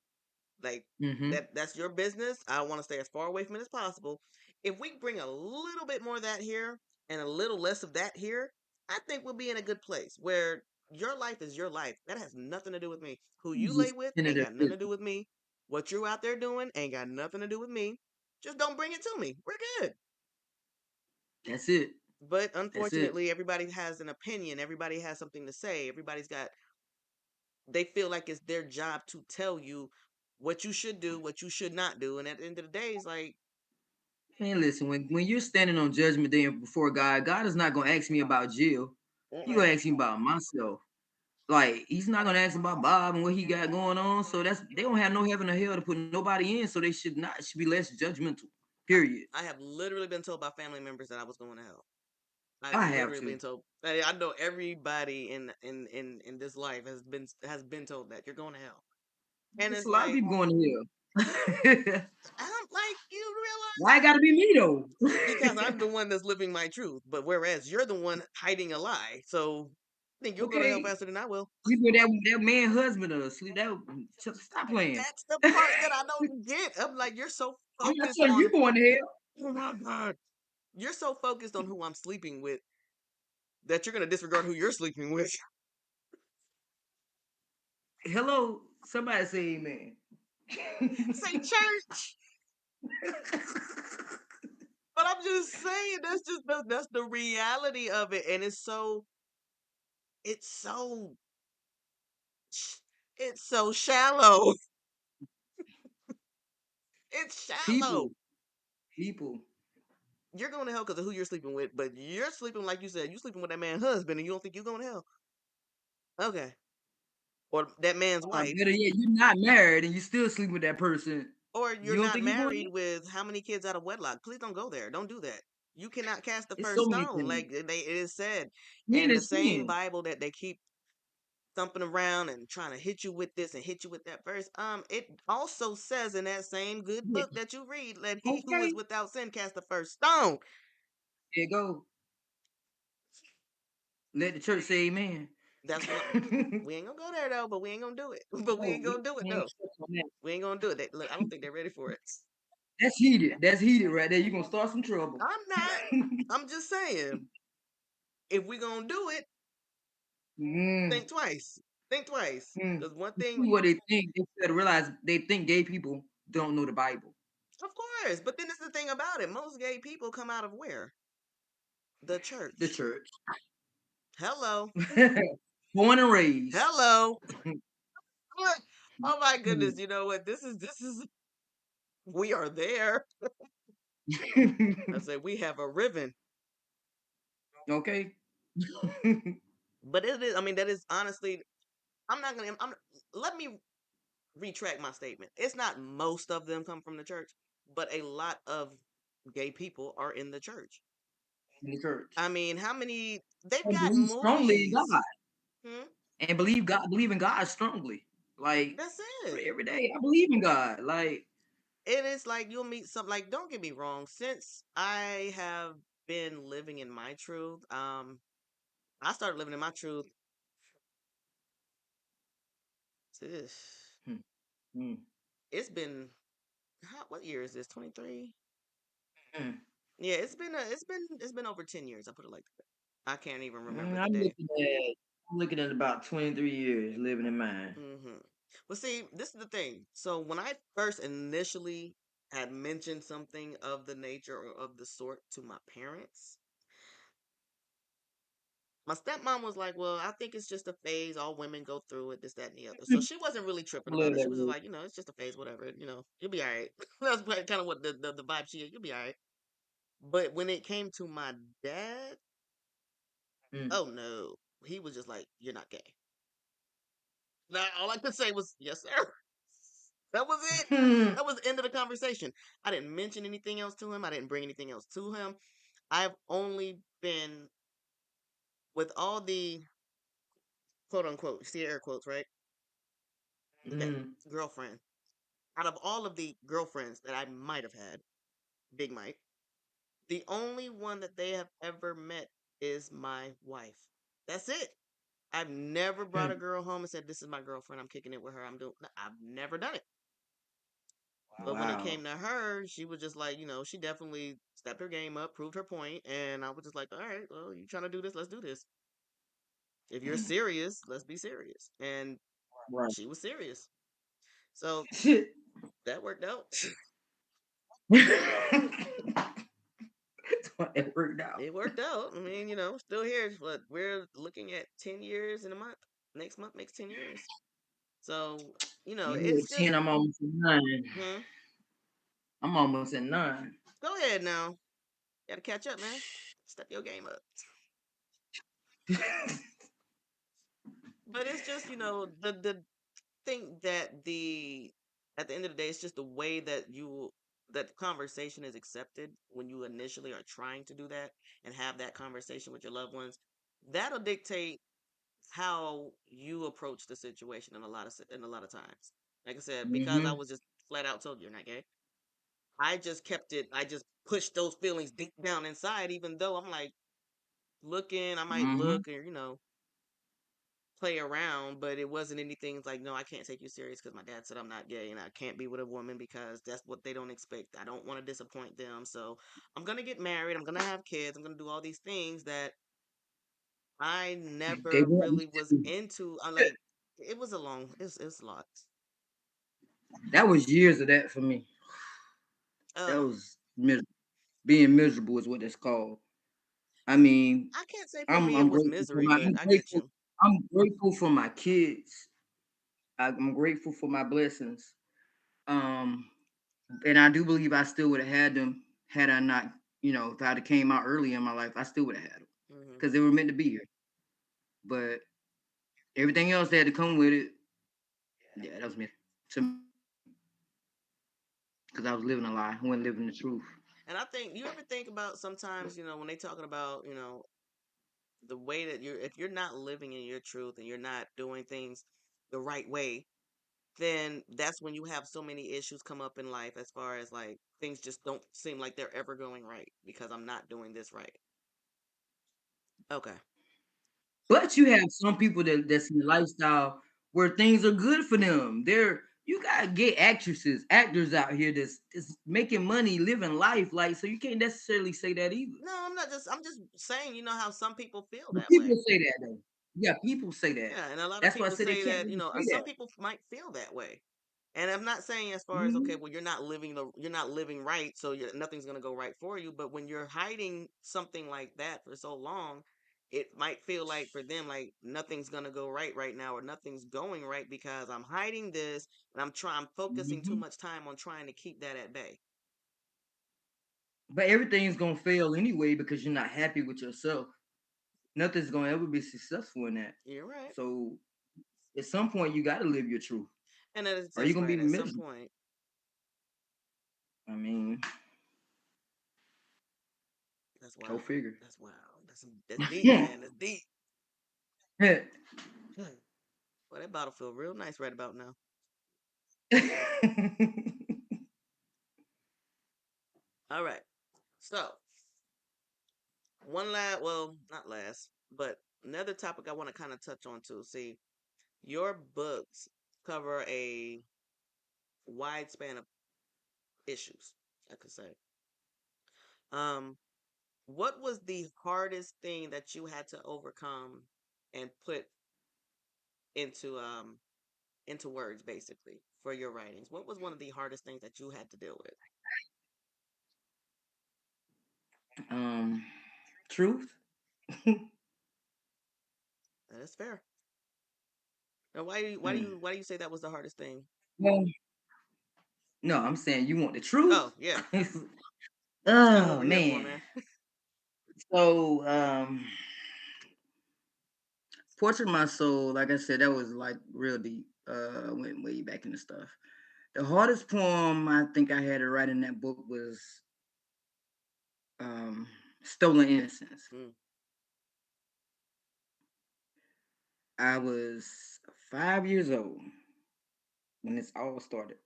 like Hmm. that's your business. I want to stay as far away from it as possible. If we bring a little bit more of that here and a little less of that here, I think we'll be in a good place where your life is your life. That has nothing to do with me. Who you lay Just with end of ain't their got nothing to do system. with me. What you out there doing ain't got nothing to do with me. Just don't bring it to me. We're good. That's it. But That's it. unfortunately, everybody has an opinion. Everybody has something to say. They feel like it's their job to tell you what you should do, what you should not do. And at the end of the day, it's like, Man, listen, when you're standing on judgment day before God, God is not gonna ask me about Jill. He mm-mm. gonna ask me about myself. Like he's not gonna ask about Bob and what he got going on. So they don't have no heaven or hell to put nobody in. So they should be less judgmental. I, Period. I have literally been told by family members that I was going to hell. I've I have literally to. been told. I know everybody in this life has been told that you're going to hell. And It's it's a lot of like, people going to hell. I'm like, you realize, Why it gotta be me though? because I'm the one that's living my truth, but whereas you're the one hiding a lie. So I think you'll go to hell Okay. faster than I will. You put that man husband or sleep. Stop playing. That's the I'm part that I don't get. I'm like, you're so not focused telling you on, going to hell. oh my God. You're so focused on who I'm sleeping with. that you're gonna disregard who you're sleeping with. Hello, somebody say amen. Say church. But I'm just saying that's the reality of it, and it's so it's so shallow. It's shallow. people, people. You're going to hell because of who you're sleeping with, but you're sleeping like you said. You sleeping with that man's husband, and you don't think you're going to hell. Okay, or that man's wife, Better yet, you're not married and you still sleep with that person. or you're You don't not think you're going married to? with how many kids out of wedlock. Please don't go there. Don't do that. You cannot cast the It's first so many stone, things. like it is said, Sin and the is same sin. Bible that they keep thumping around and trying to hit you with this and hit you with that verse. It also says in that same good Yeah. book that you read, let he who is Okay. without sin cast the first stone. There you go. Let the church say amen. That's what we ain't gonna go there though, but we ain't gonna do it. But we No, ain't gonna do it we ain't though. gonna touch on that. We ain't gonna do it. Look, I don't think they're ready for it. That's heated. That's heated right there. You're gonna start some trouble. I'm not. I'm just saying, if we gonna do it, mm, think twice. Think twice. mm. Because one You thing, see what they think. They fail to realize they think gay people don't know the Bible. of course, but then it's the thing about it. Most gay people come out of where? The The church. church. Hello. Born and raised. Hello. Oh my goodness, you know what? This is we are there. I said we have a ribbon. Okay. But it is, I mean, that is honestly, I'm not gonna let me retract my statement. It's not most of them come from the church, but a lot of gay people are in the church. In the church. I mean, how many they've And got believe strongly in God. movies. Hmm? And believe in God strongly. Like That's it. every day, I believe in God. Like It is like you'll meet some, like, don't get me wrong, since I have been living in my truth, I started living in my truth. Ugh, hmm, hmm, it's been what year is this? 23? hmm. Yeah, it's been over 10 years. I put it like that. I can't even remember the I'm day. looking at about 23 years living in mine. Hmm. Well, see, this is the thing. So when I first initially had mentioned something of the nature or of the sort to my parents, my stepmom was like, "Well, I think it's just a phase. All women go through it, this, that, and the other." So she wasn't really tripping I love about it. She that was just word. like, "It's just a phase, whatever. You'll be all right." That's kind of what the vibe she had. You'll be all right. But when it came to my dad, Mm. oh no, he was just like, "You're not gay." Now, all I could say was, "Yes, sir." That was it. That was the end of the conversation. I didn't mention anything else to him. I didn't bring anything else to him. I've only been with all the quote unquote, you see air quotes, right? Okay, Mm. girlfriend. Out of all of the girlfriends that I might have had, Big Mike, the only one that they have ever met is my wife. That's it. I've never brought a Mm. girl home and said, "This is my girlfriend. I'm kicking it with her. I'm doing." I've never done it. But when it Wow. came to her, she was just like, she definitely stepped her game up, proved her point, and I was just like, "All right, well, you trying to do this? Let's do this. If you're Mm. serious, let's be serious." And Right. she was serious, so Shit. that worked out. It worked out. It worked out. I mean, still here, but we're looking at 10 years in a month. Next month makes 10 years. So You it's at 10, just, I'm almost at 9. hmm. I'm almost at 9. Go ahead now. Got to catch up, man. Step your game up. But it's just, the think that the at the end of the day, it's just the way that the conversation is accepted when you initially are trying to do that and have that conversation with your loved ones. That'll dictate how you approach the situation in a lot of times. Like I said, because I Mm-hmm. was just flat out told you're not gay. I just kept it. I just pushed those feelings deep down inside, even though I'm like looking. I might Mm-hmm. look or play around, but it wasn't anything like, no, I can't take you serious because my dad said I'm not gay and I can't be with a woman because that's what they don't expect. I don't want to disappoint them. So I'm going to get married. I'm going to have kids. I'm going to do all these things that I They never want really me was to. into. I'm like, it was a long. It's a lot. That was years of that for me. That Um, was being miserable is what it's called. I mean, I can't say for I'm me I'm it was grateful for misery, my but I get you. I'm grateful for my kids. I'm grateful for my blessings. Um, and I do believe I still would have had them had I not, if I'd have came out early in my life, I still would have had them Hmm. because they were meant to be here. But everything else that had to come with it, yeah, that was meant to me because I was living a lie. I wasn't living the truth. And I think you ever think about sometimes, when they talking about, the way that if you're not living in your truth and you're not doing things the right way, then that's when you have so many issues come up in life as far as like things just don't seem like they're ever going right because I'm not doing this right. Okay. But you have some people that's in the lifestyle where things are good for them. You gotta get actors out here that's making money, living life. Like, so you can't necessarily say that either. No, I'm just saying, how some people feel But that way. people say that though. Yeah, people say that. Yeah, and a lot of That's why I people said they say can't that, really say some that. people might feel that way. And I'm not saying as far as okay, Hmm. well you're not living right, so nothing's gonna go right for you. But when you're hiding something like that for so long, it might feel like for them like nothing's gonna go right now, or nothing's going right because I'm hiding this and I'm focusing too Hmm. much time on trying to keep that at bay. But everything's gonna fail anyway because you're not happy with yourself. Nothing's gonna ever be successful in that. You're right, So at some point you gotta live your truth. and Or you're that's gonna be right. At some miserable. point, I mean, that's go wild. figure. That's wild. That's deep, man. That's deep. Well, that bottle feel real nice right about now. All right. So one last, well, not last, but another topic I want to kind of touch on too. See, your books cover a wide span of issues, I could say. Um, what was the hardest thing that you had to overcome and put into into words, basically, for your writings? What was one of the hardest things that you had to deal with? um, truth. That is fair. Now, Mm. why do you say that was the hardest thing? Well, no, I'm saying you want the Oh truth. yeah, I'm Oh over here for man. man. So, Portrait of My Soul, like I said, that was like real deep. Went way back into stuff. The hardest poem I think I had to write in that book was um, Stolen Innocence. Mm, I was 5 years old when this all started.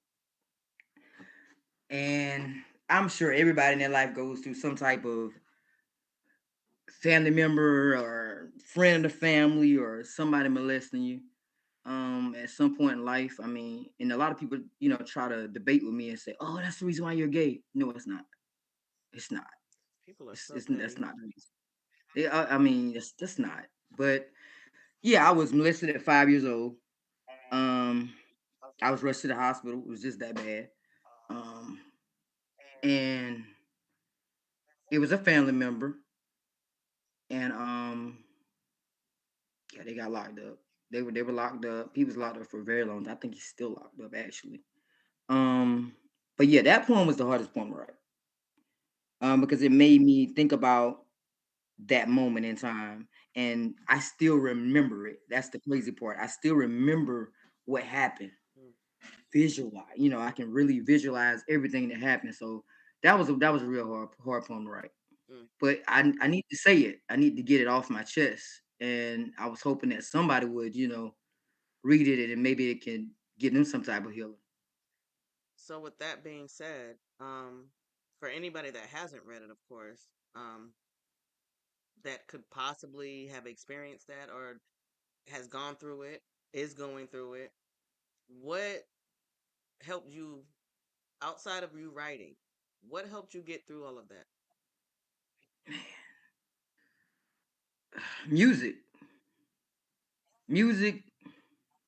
And I'm sure everybody in their life goes through some type of family member or friend of the family or somebody molesting you at some point in life. I mean, and a lot of people, try to debate with me and say, "Oh, that's the reason why you're gay." No, it's not. It's not. people are so It's that's petty. not the reason. I mean, that's not. But yeah, I was molested at 5 years old. Um, I was rushed to the hospital. It was just that bad. Um, and it was a family member, and yeah, they got locked up. They were locked up. He was locked up for a very long time. I think he's still locked up actually. Um, but yeah, that poem was the hardest poem to write. Because it made me think about that moment in time, and I still remember it. That's the crazy part. I still remember what happened. Mm, Visualize, I can really visualize everything that happened. So that was a real hard poem to write. mm. But I need to say it. I need to get it off my chest, and I was hoping that somebody would, read it and maybe it can give them some type of healing. So with that being said, for anybody that hasn't read it, of course, that could possibly have experienced that or has gone through it, is going through it, what helped you outside of you writing? What helped you get through all of that? music, music,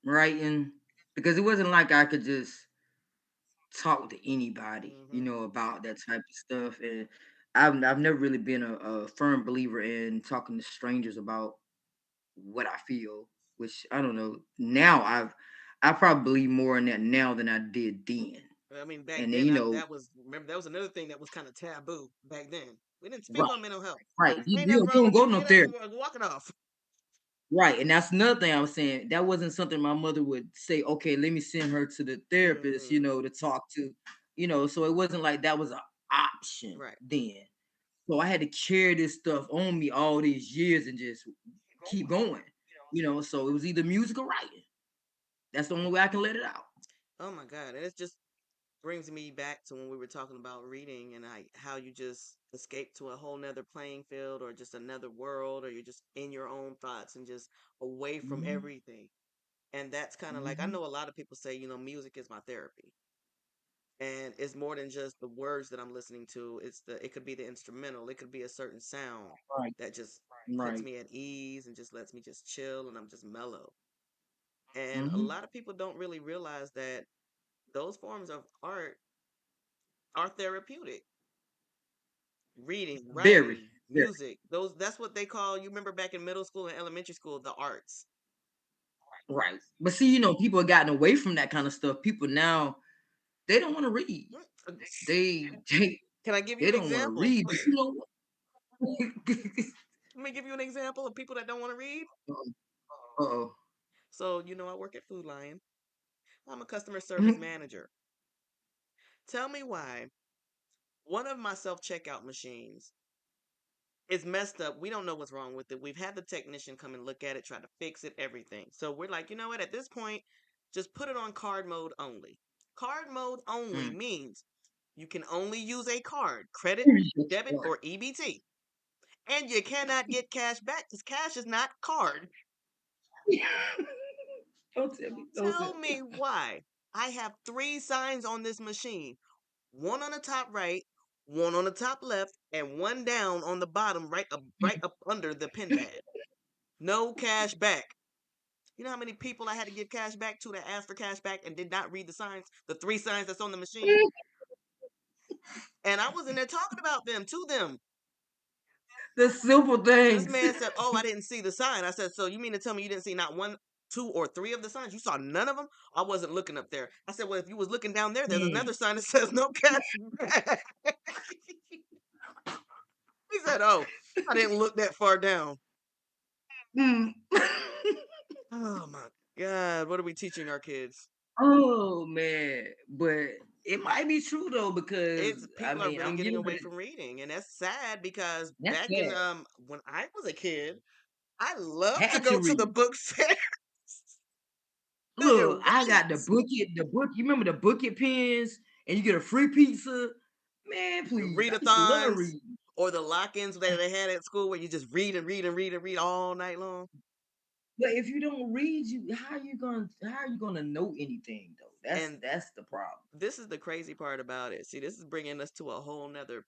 writing, because it wasn't like I could just talk to anybody, Hmm. about that type of stuff. And I've never really been a firm believer in talking to strangers about what I feel, which I don't know. Now I probably believe more in that now than I did then. I mean, back And then then, that was, remember, that was another thing that was kind of taboo back then. We didn't speak right, on mental health. right, Ain't nothing you wrong don't with go you. to no Get up therapy. and walk it off. Right, and that's another thing I was saying. That wasn't something my mother would say, okay, let me send her to the therapist, Hmm. to talk to, so it wasn't like that was an option Right. then. So I had to carry this stuff on me all these years and just keep going, So it was either music or writing. That's the only way I can let it out. Oh my God. And it just brings me back to when we were talking about reading and how you just escape to a whole nother playing field or just another world, or you're just in your own thoughts and just away from Hmm. everything. And that's kind of like, I Hmm. know a lot of people say, music is my therapy. And it's more than just the words that I'm listening to. It could be the instrumental, it could be a certain sound Right, that just puts right. me at ease and just lets me just chill and I'm just mellow. And a Hmm. lot of people don't really realize that those forms of art are therapeutic. Reading, Very, writing, very music, that's what they call, you remember back in middle school and elementary school, the arts. right. But see, people have gotten away from that kind of stuff. People now they don't want to read. Mm, uh, They they Can I give you they an don't want to example? read. But you know what? Let me give you an example of people that don't want to read. Uh-oh. So, I work at Food Lion. I'm a customer service Mhm. manager. Tell me why one of my self checkout machines is messed up. We don't know what's wrong with it. We've had the technician come and look at it, try to fix it, everything. So we're like, you know what? At this point, just put it on card mode only. Card mode only Mm. means you can only use a card, credit, That's debit, smart. or EBT. And you cannot get cash back because cash is not card. Don't tell me. Don't tell Tell me. me why. I have three signs on this machine, one on the top right, one on the top left, and one down on the bottom right up under the pin pad. No cash back. You know how many people I had to give cash back to that asked for cash back and did not read the signs, the three signs that's on the machine? And I was in there talking about them to them. The simple And this things. man said, "Oh, I didn't see the sign." I said, "So you mean to tell me you didn't see not one, two, or three of the signs? You saw none of them?" I wasn't looking up there. I said, "Well, if you was looking down there, there's Mm, another sign that says no cash back." He said, "Oh, I didn't look that far down." mm. Oh my God, what are we teaching our kids? Oh man, but it might be true though because It's I people are mean really I'm getting getting away ready. from reading, and that's sad because That's back in sad. when I was a kid, I loved to Had go to to the read. book fair. Do Look, you I got read? the book. You remember the bucket pens, and you get a free pizza. Man, The please, I used to love readathons reading. or the lock-ins that they had at school where you just read and read and read and read all night long. But if you don't read, how are you gonna know anything though? That's And that's the problem. this is the crazy part about it. See, this is bringing us to a whole nother.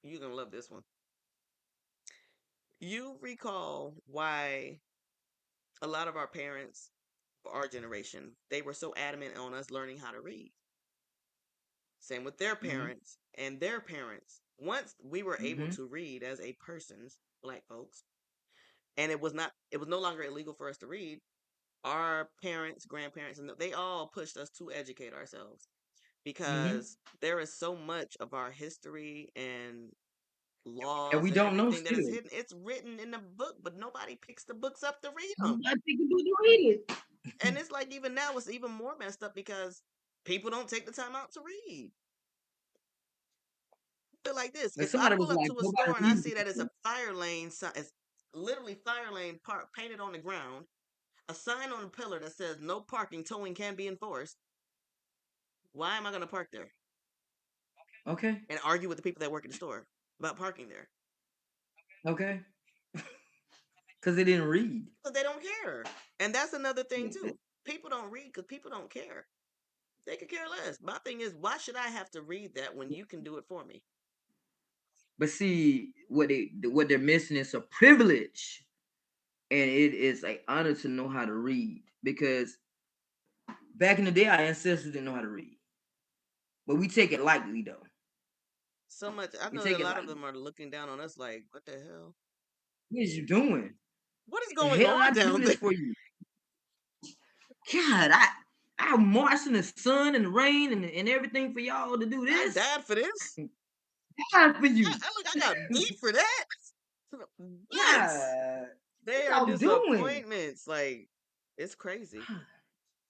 You're gonna love this one. You recall why a lot of our parents, our generation, they were so adamant on us learning how to read. Same with their Hmm. parents and their parents. Once we were able Hmm. to read as a person's, black folks, and it was no longer illegal for us to read, our parents, grandparents, and they all pushed us to educate ourselves Hmm. because there is so much of our history and And laws we and don't know everything that is still. hidden. It's written in the book, but nobody picks the books up to read them. Nobody think about to read And it. it's like even now it's even more messed up because people don't take the time out to read. Feel like this. But If I somebody was pull up like, to a nobody store and I reads see that it's it. a fire lane sign, it's literally fire lane park painted on the ground, a sign on the pillar that says no parking, towing can be enforced. Why am I going to park there Okay. and argue with the people that work at the store about parking there? Okay. Because they didn't read. Because they don't care. And that's another thing too. People don't read because people don't care. They could care less. My thing is, why should I have to read that when you can do it for me? But see, what they're missing is a privilege, and it is an honor to know how to read. Because back in the day, our ancestors didn't know how to read, but we take it lightly though. So much. I We know that take a it lot of lightly. them are looking down on us like, what the hell? What is you doing? What is The going hell on I do down this there? for you? God, I marched in the sun and the rain and everything for y'all to do I this. died for this. God for you. I got beat for that. What? God, They what are y'all doing? disappointments. Like, it's crazy.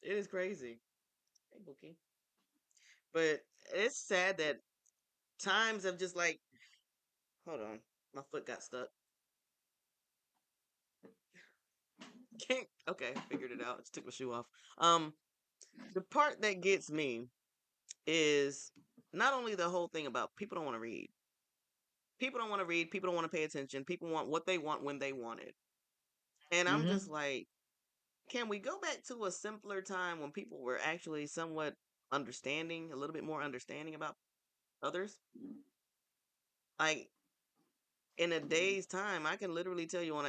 It is crazy. Hey, Bookie. But it's sad that times have just like, hold on, my foot got stuck. Can't. Okay, I figured it out. Just took my shoe off. Um, the part that gets me is not only the whole thing about people don't want to read. People don't want to read. People don't want to pay attention. People want what they want when they want it. And I'm just Mm-hmm. like, can we go back to a simpler time when people were actually somewhat understanding, a little bit more understanding about others? Like in a day's time, I can literally tell you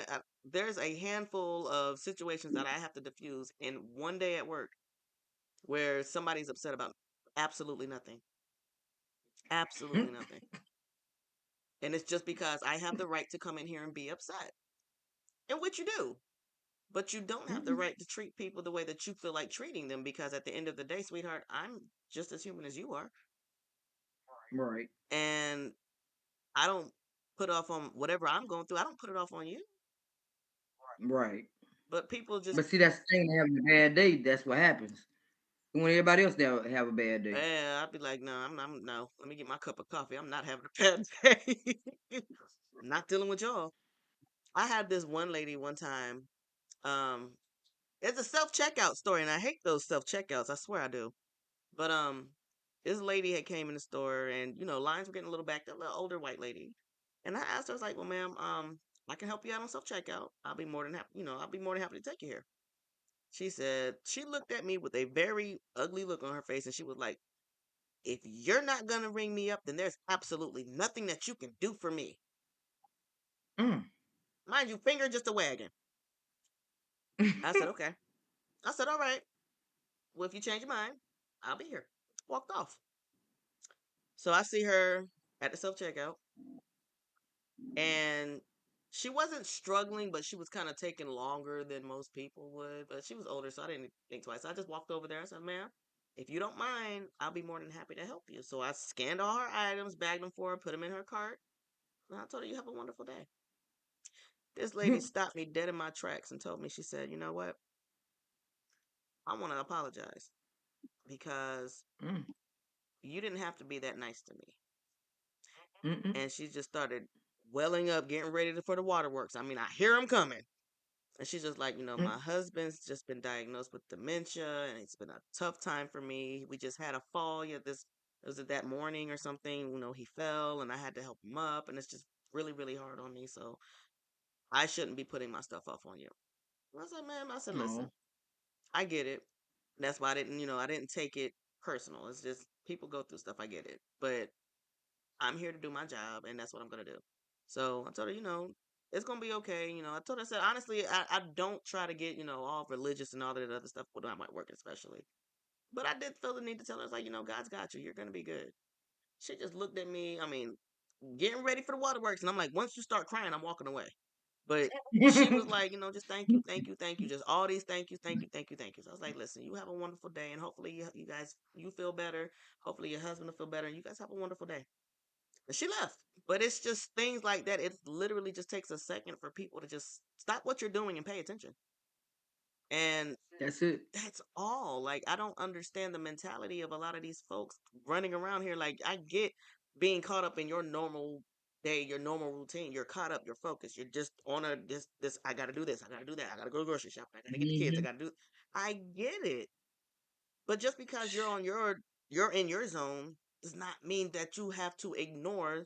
there's a handful of situations that I have to diffuse in one day at work where somebody's upset about absolutely nothing. Absolutely nothing. And it's just because I have the right to come in here and be upset. And what you do. But you don't have the right to treat people the way that you feel like treating them because at the end of the day, sweetheart, I'm just as human as you are. Right, And I don't put off on whatever I'm going through. I don't put it off on you. right. But people just, But see, that's the thing. Having a bad day, that's what happens. When everybody else there have a bad day. I'd be like, no, no. Let me get my cup of coffee. I'm not having a bad day. I'm not dealing with y'all. I had this one lady one time. Um, it's a self checkout story, and I hate those self checkouts. I swear I do. But this lady had came in the store, and lines were getting a little backed up. A little older white lady, and I asked her, I was like, "Well, ma'am, I can help you out on self checkout. I'll be more than happy. I'll be more than happy to take you here." She said she looked at me with a very ugly look on her face, and she was like, "If you're not gonna ring me up, then there's absolutely nothing that you can do for me." Mm. Mind you, finger just a wagging. I said, "Okay." I said, "All right. Well, if you change your mind, I'll be here." Walked off. So I see her at the self checkout, and she wasn't struggling, but she was kind of taking longer than most people would. But she was older, so I didn't think twice. I just walked over there. I said, "Ma'am, if you don't mind, I'll be more than happy to help you." So I scanned all her items, bagged them for her, put them in her cart, and I told her, "You have a wonderful day." This lady stopped me dead in my tracks and told me, she said, "You know what? I want to apologize because Mm. you didn't have to be that nice to me." Mm-mm. And she just started welling up, getting ready for the waterworks. I mean, I hear them coming. And she's just like, Mm. my husband's just been diagnosed with dementia, and it's been a tough time for me. We just had a fall. Yeah, was it that morning or something? He fell, and I had to help him up, and it's just really, really hard on me. So I shouldn't be putting my stuff off on you. And I said, "Ma'am," I said, "Listen, No, I get it. That's why I didn't take it personal. It's just people go through stuff. I get it, but I'm here to do my job, and that's what I'm gonna do." So I told her, it's gonna be okay. I told her, I said, honestly, I don't try to get, all religious and all that other stuff when I'm at work, especially. But I did feel the need to tell her, it's like, God's got you. You're gonna be good. She just looked at me. I mean, getting ready for the waterworks, and I'm like, once you start crying, I'm walking away. But she was like, just thank you, thank you, thank you, just all these thank you, thank you, thank you, thank you. So I was like, listen, you have a wonderful day, and hopefully you guys you feel better. Hopefully your husband will feel better, and you guys have a wonderful day. And she left. But it's just things like that. It literally just takes a second for people to just stop what you're doing and pay attention. And that's it. that's all. Like, I don't understand the mentality of a lot of these folks running around here. Like, I get being caught up in your normal day, your normal routine. You're caught up, you're focused. You're just on this, I gotta do this, I gotta do that, I gotta go to the grocery shop, I gotta get the kids, I Mm-hmm. gotta do. I get it. But just because you're in your zone does not mean that you have to ignore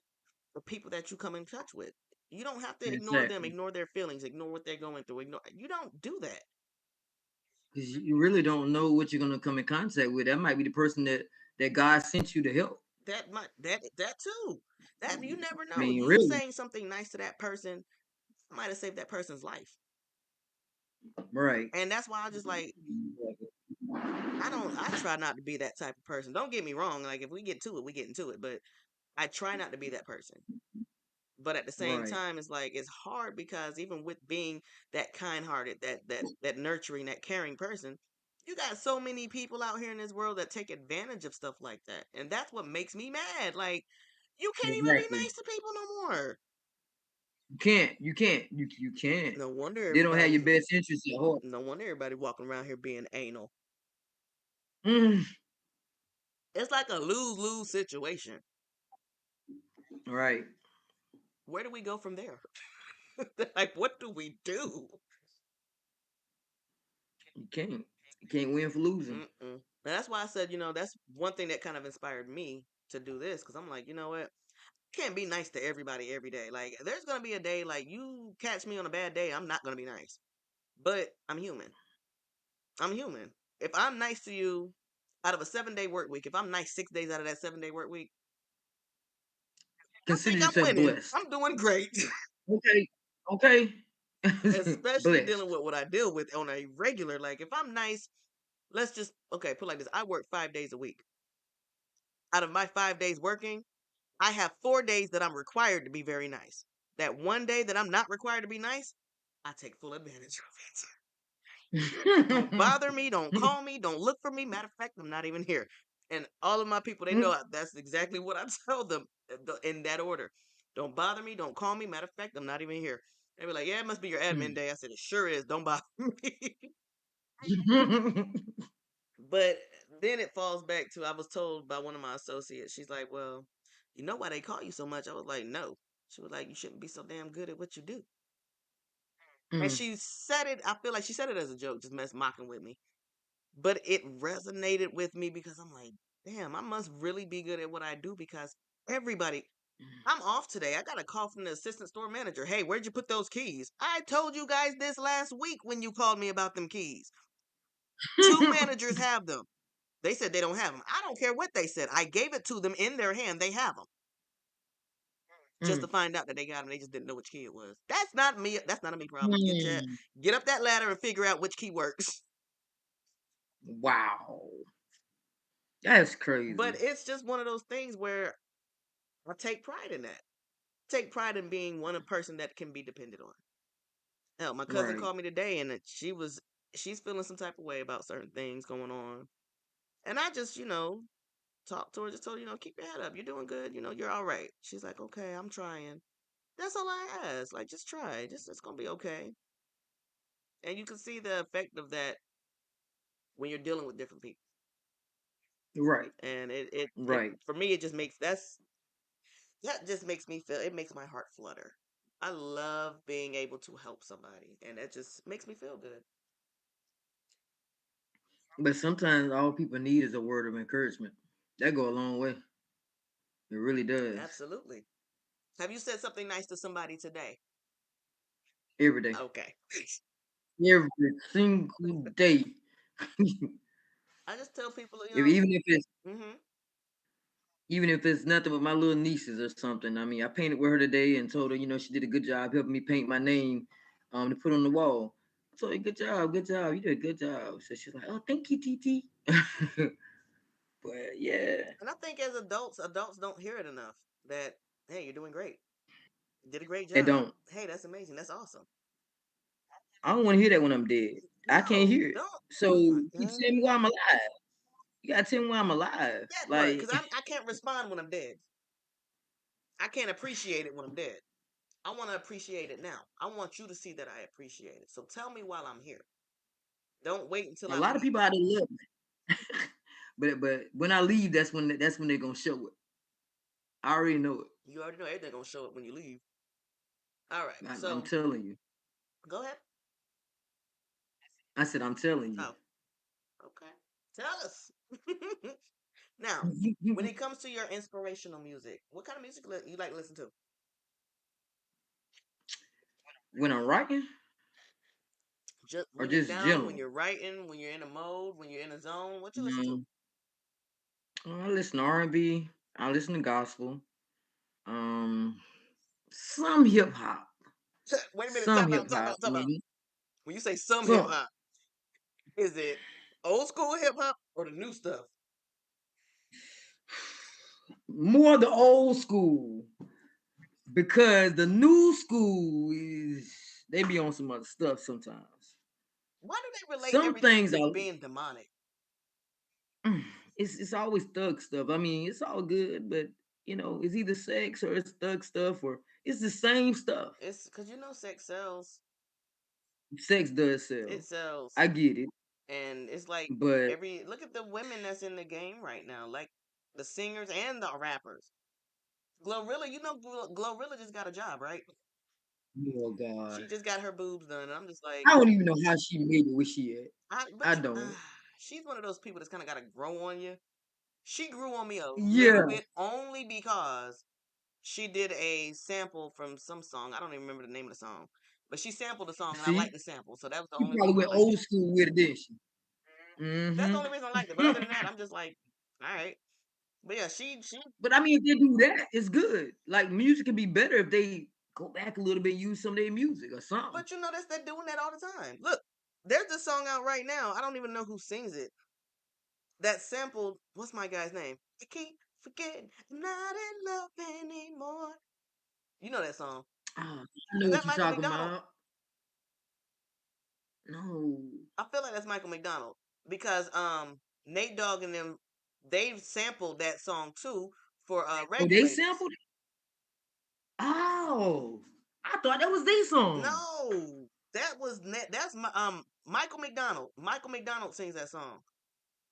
the people that you come in touch with. You don't have to ignore them, Exactly. ignore their feelings, ignore what they're going through. You don't do that. Because you really don't know what you're gonna come in contact with. That might be the person that God sent you to help. That too. That you never I know. mean, You really, saying something nice to that person might have saved that person's life. right. And that's why I just like I try not to be that type of person. Don't get me wrong. Like if we get to it, we get into it. But I try not to be that person. But at the same Right. time, it's like it's hard because even with being that kind hearted, that nurturing, that caring person, you got so many people out here in this world that take advantage of stuff like that. And that's what makes me mad. Like you can't even be Exactly. nice to people no more. You can't. No wonder They don't have your everybody best interests at heart. no wonder everybody walking around here being anal. Mm, It's like a lose-lose situation. right. Where do we go from there? Like what do we do? You can't. You can't win for losing. Mm-mm. And that's why I said, that's one thing that kind of inspired me to do this because I'm like, you know what? Can't be nice to everybody every day. Like, there's gonna be a day like you catch me on a bad day, I'm not gonna be nice. But I'm human. I'm human. If I'm nice to you out of a 7-day work week, if I'm nice 6 days out of that 7-day work week, I Consider think I'm yourself winning. blessed. I'm doing great. Okay. Okay. Especially dealing Blessed. with what I deal with on a regular. Like, if I'm nice, let's just, okay, put it like this. I work 5 days a week. Out of my 5 days working, I have 4 days that I'm required to be very nice. That one day that I'm not required to be nice, I take full advantage of it. Don't bother me. Don't call me. Don't look for me. Matter of fact, I'm not even here. And all of my people, they know that's exactly what I tell them in that order. Don't bother me. Don't call me. Matter of fact, I'm not even here. They be like, yeah, it must be your admin day. I said, it sure is. Don't bother me. But then it falls back to I was told by one of my associates, she's like, well, you know why they call you so much? I was like, no. She was like, you shouldn't be so damn good at what you do. And Mm, she said it, I feel like she said it as a joke, just mocking with me. But it resonated with me because I'm like, damn, I must really be good at what I do because everybody, I'm off today. I got a call from the assistant store manager. Hey, where'd you put those keys? I told you guys this last week when you called me about them keys. Two managers have them. They said they don't have them. I don't care what they said. I gave it to them in their hand. They have them. Just to mm, find out that they got them. They just didn't know which key it was. That's not me. That's not a me problem. mm. Get up that ladder and figure out which key works. Wow. That's But crazy. it's just one of those things where I take pride in that. Take pride in being one person that can be depended on. Hell, my cousin Right. called me today and she's feeling some type of way about certain things going on. And I just, talked to her, just told her, keep your head up. You're doing good. You're all right. She's like, okay, I'm trying. That's all I ask. Like, just try. Just it's gonna be okay. And you can see the effect of that when you're dealing with different people. Right. And it Right. for me, it just makes that just makes me feel. It makes my heart flutter. I love being able to help somebody, and that just makes me feel good. But sometimes all people need is a word of encouragement. That go a long way. It really does. Absolutely. Have you said something nice to somebody today? Every day. Okay. Every single day. I just tell people, Even if it's hmm nothing with my little nieces or something. I mean, I painted with her today and told her, she did a good job helping me paint my name to put on the wall. I told her, good job. You did a good job. So she's like, oh, thank you, TT. But yeah, and I think as adults don't hear it enough. That hey, you're doing great. You did a great they job. don't. Hey, that's amazing. That's awesome. I don't want to hear that when I'm dead. I can't No, hear it. don't. So Oh my you god. tell me why I'm alive. You gotta tell me why I'm alive. That part, Like because I can't respond when I'm dead. I can't appreciate it when I'm dead. I want to appreciate it now. I want you to see that I appreciate it. So tell me while I'm here. Don't wait until a I lot of leave. people out there love me. but when I leave, that's when they're gonna show it. I already know it. You already know everything gonna show up when you leave. All right. I'm So telling you. go ahead. I said I'm telling you. Oh, okay. Tell us. Now, when it comes to your inspirational music, what kind of music you like to listen to? When I'm writing Just or when you're just down, when general. you're writing, when you're in a mode, when you're in a zone, what you listen to? Um, I listen to R&B. I listen to gospel. Some hip hop, Wait a minute, some time hip out, time hop. out, I time out. mean, When you say some hip some hop, is it old school hip hop or the new stuff? more the old school because the new school is they be on some other stuff sometimes. Why do they relate Some everything things to are being demonic? it's always thug stuff. I mean, it's all good, but it's either sex or it's thug stuff or it's the same stuff. It's because sex sells. Sex does It sell. sells, I get it, and it's like but every look at the women that's in the game right now, like the singers and the rappers. Glorilla, Glorilla just got a job, right? oh god, She just got her boobs done, and I'm just like, I don't even know how she made it where she at. but I don't. she's one of those people that's kind of got to grow on you. She grew on me a little Yeah. bit only because she did a sample from some song. I don't even remember the name of the song, but she sampled the song, and I liked See, the sample, so that was the she only probably reason I went liked old it. school with it, didn't she? That's the only reason I liked it. But Mm-hmm. other than that, I'm just like, all right. But yeah, she. But I mean, if they do that, it's good. Like music can be better if they go back a little bit, use some of their music or something. But they're doing that all the time. Look, there's this song out right now. I don't even know who sings it. That sampled. What's my guy's name? I keep forgetting. I'm not in love anymore. You know that song? Oh, I know Is what that you're Michael talking McDonald? about. No. I feel like that's Michael McDonald because Nate Dogg and them they've sampled that song too for Oh, they regulators. sampled it? Oh, I thought that was their song. No, that's my Michael McDonald. Michael McDonald sings that song.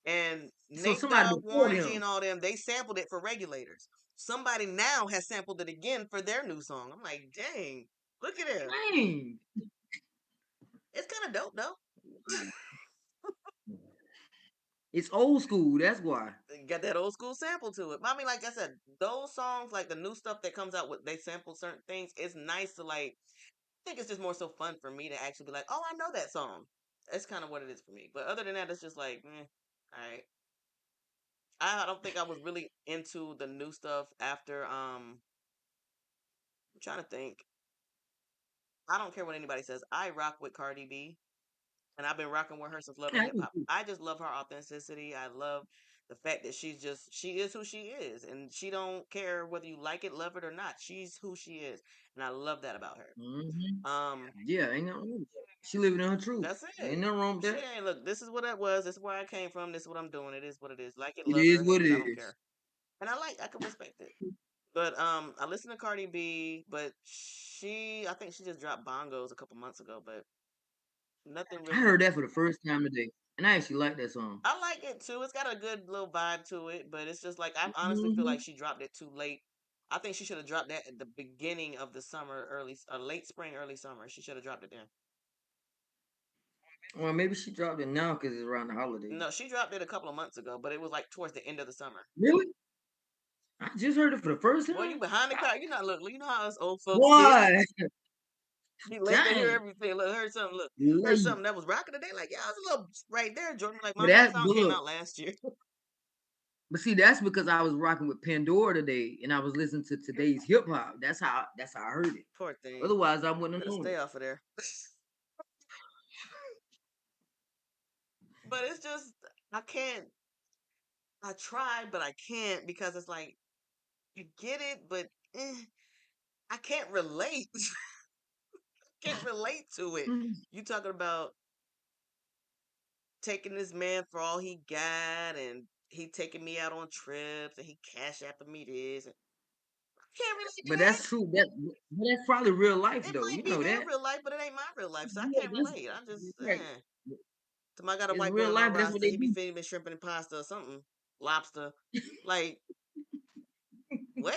And So Nate somebody Dogg, before Warren G, them. and all them, they sampled it for regulators. Somebody now has sampled it again for their new song. I'm like, dang, look at him. Dang. It's kind of dope though. It's old school. That's why. Got that old school sample to it. But I mean, like I said, those songs, like the new stuff that comes out with, they sample certain things. It's nice to like. I think it's just more so fun for me to actually be like, oh, I know that song. That's kind of what it is for me. But other than that, it's just like, all right. I don't think I was really into the new stuff after. I'm trying to think. I don't care what anybody says. I rock with Cardi B, and I've been rocking with her since Love and Yeah, Hip Hop. I just love her authenticity. I love the fact that she is who she is, and she don't care whether you like it, love it or not. She's who she is, and I love that about her. mm-hmm. Um, Yeah, ain't nothing wrong with that. She living in her truth. that's Ain't it. nothing wrong with She that. ain't look. This is what I was. This is where I came from. This is what I'm doing. It is what it is. Like it, It love it or is what hate it it. I don't is. care, and I can respect it. But I listened to Cardi B, but I think she just dropped Bongos a couple months ago, but nothing I really. heard that for the first time today, and I actually like that song. I like it too. It's got a good little vibe to it, but it's just like I honestly feel like Hmm. she dropped it too late. I think she should have dropped that at the beginning of the summer, late spring, early summer. She should have dropped it then. Well, maybe she dropped it now because it's around the holidays. No, she dropped it a couple of months ago, but it was like towards the end of the summer. Really? I just heard it for the first Boy, you time. behind the car. You not look. You know how us old folks get. Boy, Be late to hear dang, everything. Look, heard something. Look, heard late. something that was rocking today. Like, yeah, I was a little right there. Jordan, like, But mom, that that, song but came look, out last year. but see, that's because I was rocking with Pandora today, and I was listening to today's hip hop. That's how I heard it. Poor thing. Otherwise, I wouldn't have Better known stay it. off of there. But it's just I can't. I tried, but I can't because it's like you get it, but I can't relate. Can't relate to it. Mhm. You talking about taking this man for all he got, and he taking me out on trips, and he cash apping me this. And I can't relate to But that. that's true. But that's probably real life, It though. might You be know their that. real life, but it ain't my real life, so I Yeah, can't relate. I just, right. So I got a It's white boy real on my life. That's what roster. they He be do. feeding me shrimp and pasta or something, lobster. Like what?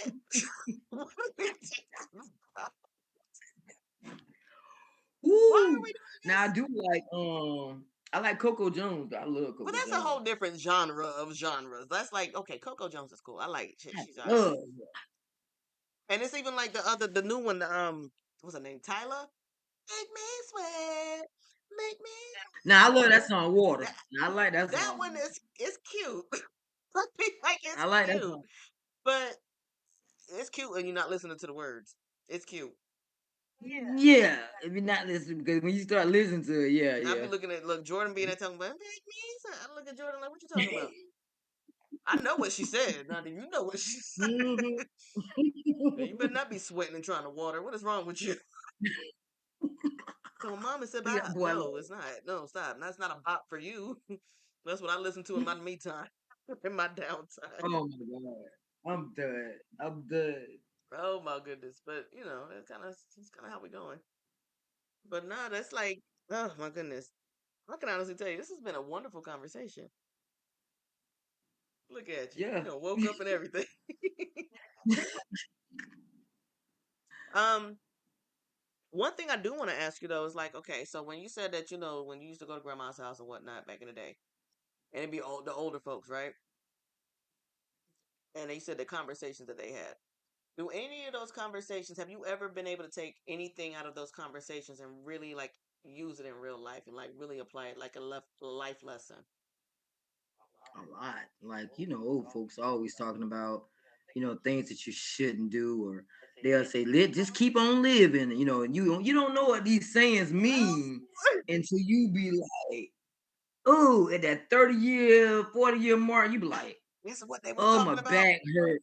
What are we talking about? Why are Woo! we doing Now I this? do like I like Coco Jones. I love But Coco that's a whole Jones. different genre of genres. That's like okay, Coco Jones is cool. I like it. I She's all right. love her. And it's even like the new one. What's her name? Tyler. Make me sweat. Make me. Now I love that song Water. That I like that that song. one is cute. Like I it's like that cute, song. but it's cute, and you're not listening to the words. It's cute. Yeah, if you're not listening, because when you start listening to it, yeah, I be yeah. looking at look Jordan being there talking about make me. I look at Jordan like, what you talking about? I know what she said. Now, do you know what she hmm said? You better not be sweating and trying to water. What is wrong with you? So, mama said Yeah, bop. boy, I love No, it's not. No, stop. That's not a bop for you. That's what I listen to in it. my me time, in my downtime. Oh my god, I'm done. I'm done. Oh my goodness! But you know, it's kind of how we going. But no, that's like, oh my goodness. I can honestly tell you, this has been a wonderful conversation. Look at you. You Yeah. know, woke up and everything. um, One thing I do want to ask you though is like, okay, so when you said that, when you used to go to grandma's house and whatnot back in the day, and it'd be the older folks, right? And they said the conversations that they had. Do any of those conversations, have you ever been able to take anything out of those conversations and really like use it in real life and like really apply it like a life lesson? A lot. Like, old folks always talking about, things that you shouldn't do, or they'll say, just keep on living, and you don't know what these sayings mean until you be like, oh, at that 30-year, 40-year mark, you be like, This is what they was oh, my talking about. back hurt.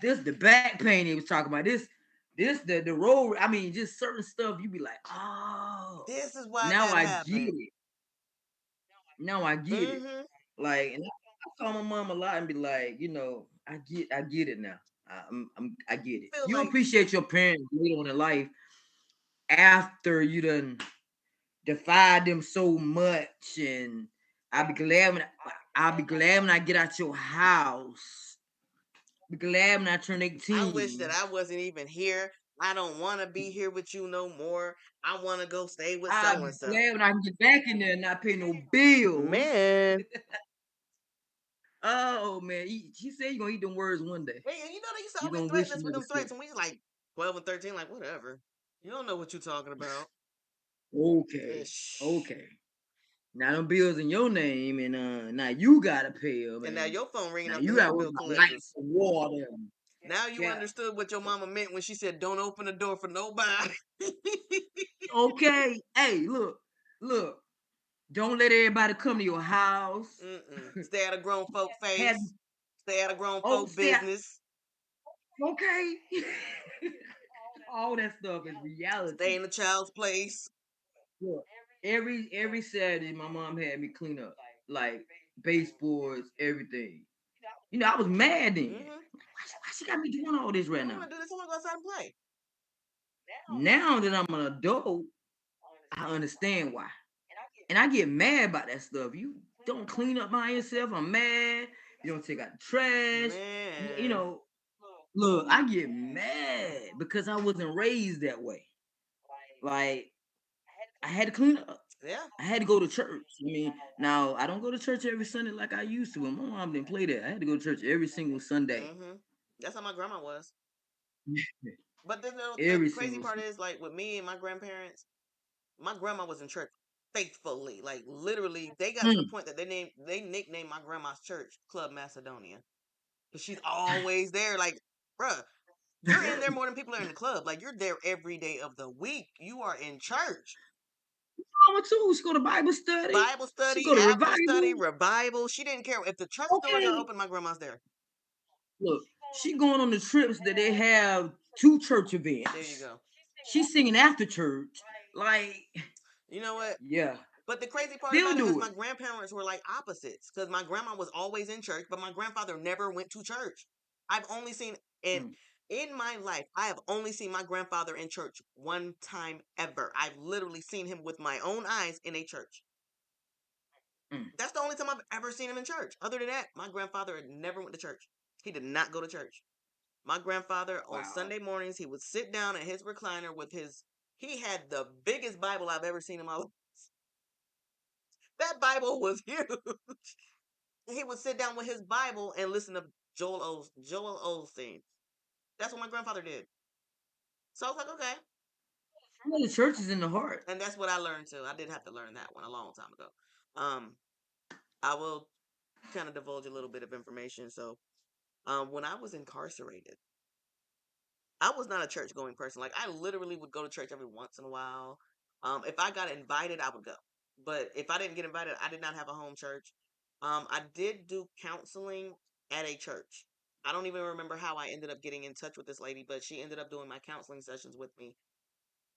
This the back pain he was talking about. This the road. I mean, just certain stuff you be like, oh, This is why now that I get happened. it. Now I get it. Mm-hmm. Like, and I call my mom a lot and be like, I get it now. I get it. Feel You like appreciate your parents later on in life after you done defied them so much, and I'll be glad when I get out your house. Be glad when I turn I wish that 18. I wasn't even here. I don't want to be here with you no more. I want to go stay with I'll so be and so. glad when I can get back in there and not pay no bills. Man, Oh man, she said you're gonna eat them words one day. hey, and they used to You're always gonna threaten wish us you with never them said threats, and we was like 12 and 13, like whatever. You don't know what you're talking about. it. Okay, Shh. okay. Now them bills in your name, and now you gotta pay them, And now and your phone ringing now off the you hook, gotta worry bill about lights collectors. and water. And, Now you yeah. understood what your mama meant when she said, "Don't open the door for nobody." Okay. Hey, look. Don't let everybody come to your house. Mm-mm. Stay out of grown folk Have face. Stay out of grown oh, folk stay out. business. Okay. All that stuff is Stay reality. in the child's place. Look, every Saturday, my mom had me clean up like baseboards, everything. I was mad then. Mm-hmm. Why she got me doing all this I right don't now? want to do this. I want to go outside and play. Now that I'm an adult, I understand why. And I get mad about that stuff. You don't clean up by yourself. I'm mad. You don't take out the trash. You Man. know, look, I get mad because I wasn't raised that way. Like, I had to clean up. Yeah. I had to go to church. I mean, now I don't go to church every Sunday like I used to, and my mom didn't play that. I had to go to church every single Sunday. Mm-hmm. That's how my grandma was. But the Every crazy single part Sunday. is, like, with me and my grandparents, my grandma was in church faithfully. Like, literally, they got to the Mm. point that they nicknamed my grandma's church Club Macedonia. Because she's always there. Like, bruh, you're in there more than people are in the club. Like, you're there every day of the week. You are in church. Mama too. She go to Bible study. Bible She study, go to after study, revival. revival. She didn't care. If the church doors are Okay. open, my grandma's there. Look, she going on the trips that they have two church There you events. go. She's singing after church. Like, You know what? yeah. But the crazy part Still about it is do my it. grandparents were like opposites because my grandma was always in church, but my grandfather never went to church. I've only seen and Mm, in my life, I have only seen my grandfather in church one time ever. I've literally seen him with my own eyes in a church. mm. That's the only time I've ever seen him in church. Other than that, my grandfather never went to church. He did not go to church. My grandfather on Wow. Sunday mornings, he would sit down at his recliner with he had the biggest Bible I've ever seen in my life. That Bible was huge. He would sit down with his Bible and listen to Joel Osteen. That's what my grandfather did. So I was like, okay. Well, the church is in the heart. And that's what I learned too. I did have to learn that one a long time ago. Um, I will kind of divulge a little bit of information. So, when I was incarcerated, I was not a church going person. Like I literally would go to church every once in a while. If I got invited, I would go. But if I didn't get invited, I did not have a home church. I did do counseling at a church. I don't even remember how I ended up getting in touch with this lady, but she ended up doing my counseling sessions with me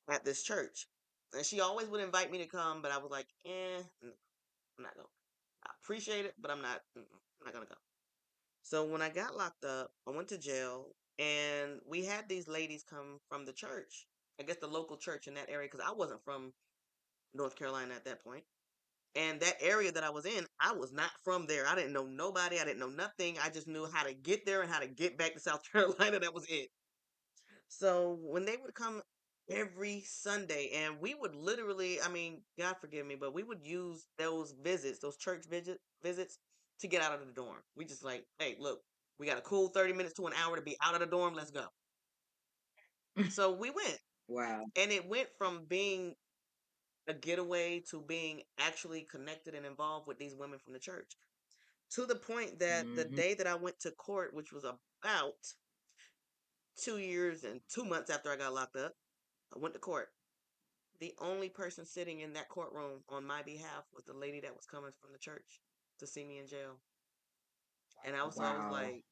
at this church. And she always would invite me to come, but I was like, I'm not going. I appreciate it, but I'm not gonna go. So when I got locked up, I went to jail, and we had these ladies come from the church. I guess the local church in that area, because I wasn't from North Carolina at that point. And that area that I was in, I was not from there. I didn't know nobody. I didn't know nothing. I just knew how to get there and how to get back to South Carolina. That was it. So when they would come every Sunday, and we would literally, I mean, God forgive me, but we would use those visits, those church visits, to get out of the dorm. We just like, hey, look, we got a cool 30 minutes to an hour to be out of the dorm. Let's go. So we went, Wow. and it went from being a getaway to being actually connected and involved with these women from the church, to the point that the Hmm. day that I went to court, which was about 2 years and 2 months after I got locked up, I went to court. The only person sitting in that courtroom on my behalf was the lady that was coming from the church to see me in jail. And I was Wow. like,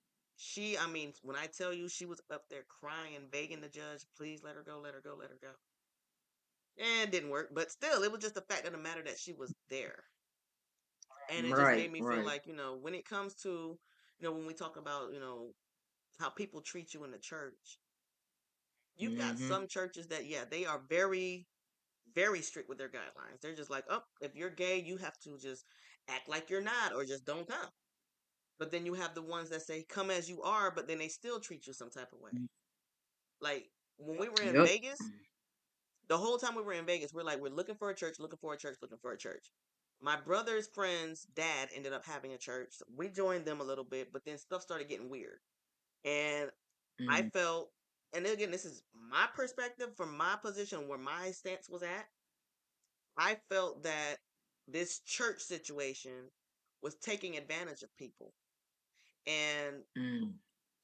I mean, when I tell you she was up there crying, begging the judge, please let her go, let her go, let her go. And it didn't work, but still, it was just the fact of the matter that she was there. And it just Right, made me feel right. like, when it comes to, when we talk about, how people treat you in the church, you've got Hmm. some churches that, yeah, they are very, very strict with their guidelines. They're just like, oh, if you're gay, you have to just act like you're not or just don't come. But then you have the ones that say, come as you are, but then they still treat you some type of way. Like when we were in Yep. Vegas, the whole time we were in Vegas, we're like, we're looking for a church, looking for a church, looking for a church. My brother's friend's dad ended up having a church. So we joined them a little bit, but then stuff started getting weird. And I Mm, felt, and again, this is my perspective from my position where my stance was at. I felt that this church situation was taking advantage of people. And mm,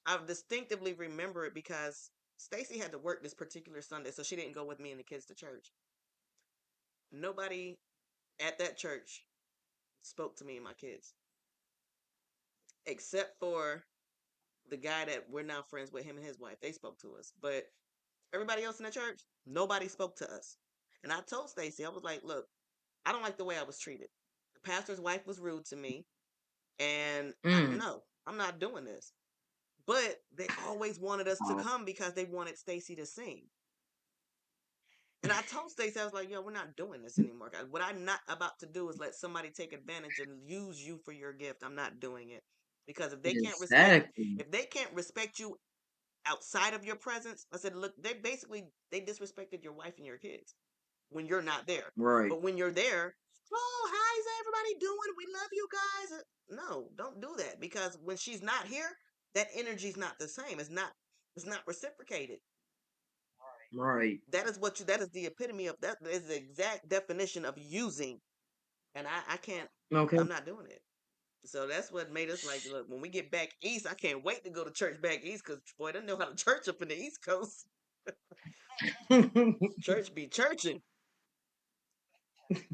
I distinctively remember it because Stacy had to work this particular Sunday, so she didn't go with me and the kids to church. Nobody at that church spoke to me and my kids, except for the guy that we're now friends with, him and his wife. They spoke to us. But everybody else in the church, nobody spoke to us. And I told Stacy, I was like, look, I don't like the way I was treated. The pastor's wife was rude to me. And mm. no, I'm not doing this. But they always wanted us to Wow. come because they wanted Stacy to sing. And I told Stacy, I was like, yo, we're not doing this anymore. What I'm not about to do is let somebody take advantage and use you for your gift. I'm not doing it. Because Exactly. if they can't respect you outside of your presence, I said, look, they disrespected your wife and your kids when you're not there. Right, But when you're there, oh, how's everybody doing? We love you guys. No, don't do that, because when she's not here, that energy's not the same. It's not reciprocated. right. That is the epitome of that is the exact definition of using. And I can't, Okay. I'm not doing it. So that's what made us like, look, when we get back east, I can't wait to go to church back east, because boy, they know how to church up in the East Coast. Church be churching.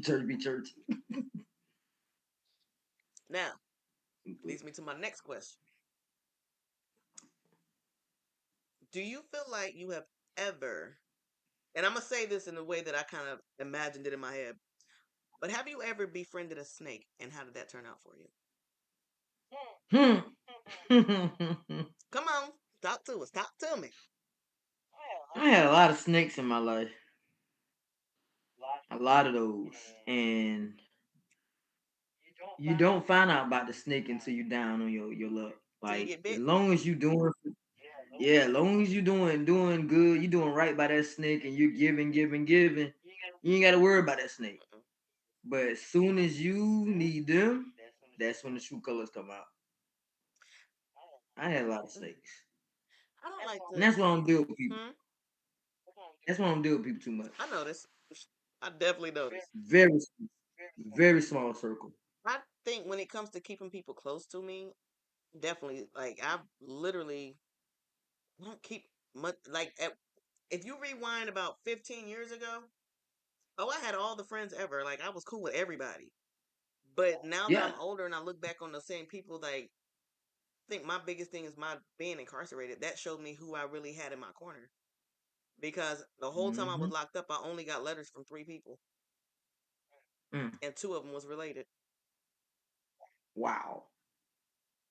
Church be church. Now, leads me to my next question. Do you feel like you have ever, and I'm gonna say this in the way that I kind of imagined it in my head, but have you ever befriended a snake, and how did that turn out for you? Hmm. Come on, talk to us, talk to me. I had a lot of snakes in my life. A lot of those. And you don't find out about the snake until you down on your luck. Till you Like get as bit. long as you doing yeah, as long as you doing good, you doing right by that snake and you're giving, you ain't gotta worry about that snake. Mm-mm. But as soon as you need them, that's when the true colors come out. I had a lot of snakes. I don't like And to. that's why I don't deal with people. Hmm. That's why I don't deal with people too much. I noticed. I definitely noticed. Very, very small circle. I think when it comes to keeping people close to me, definitely, like I literally don't keep. like if you rewind about 15 years ago, oh, I had all the friends ever. Like I was cool with everybody. But now that Yeah. I'm older and I look back on the same people, like I think my biggest thing is my being incarcerated. That showed me who I really had in my corner. Because the whole time I was Hmm. locked up, I only got letters from three people, Mm. and two of them was related. Wow.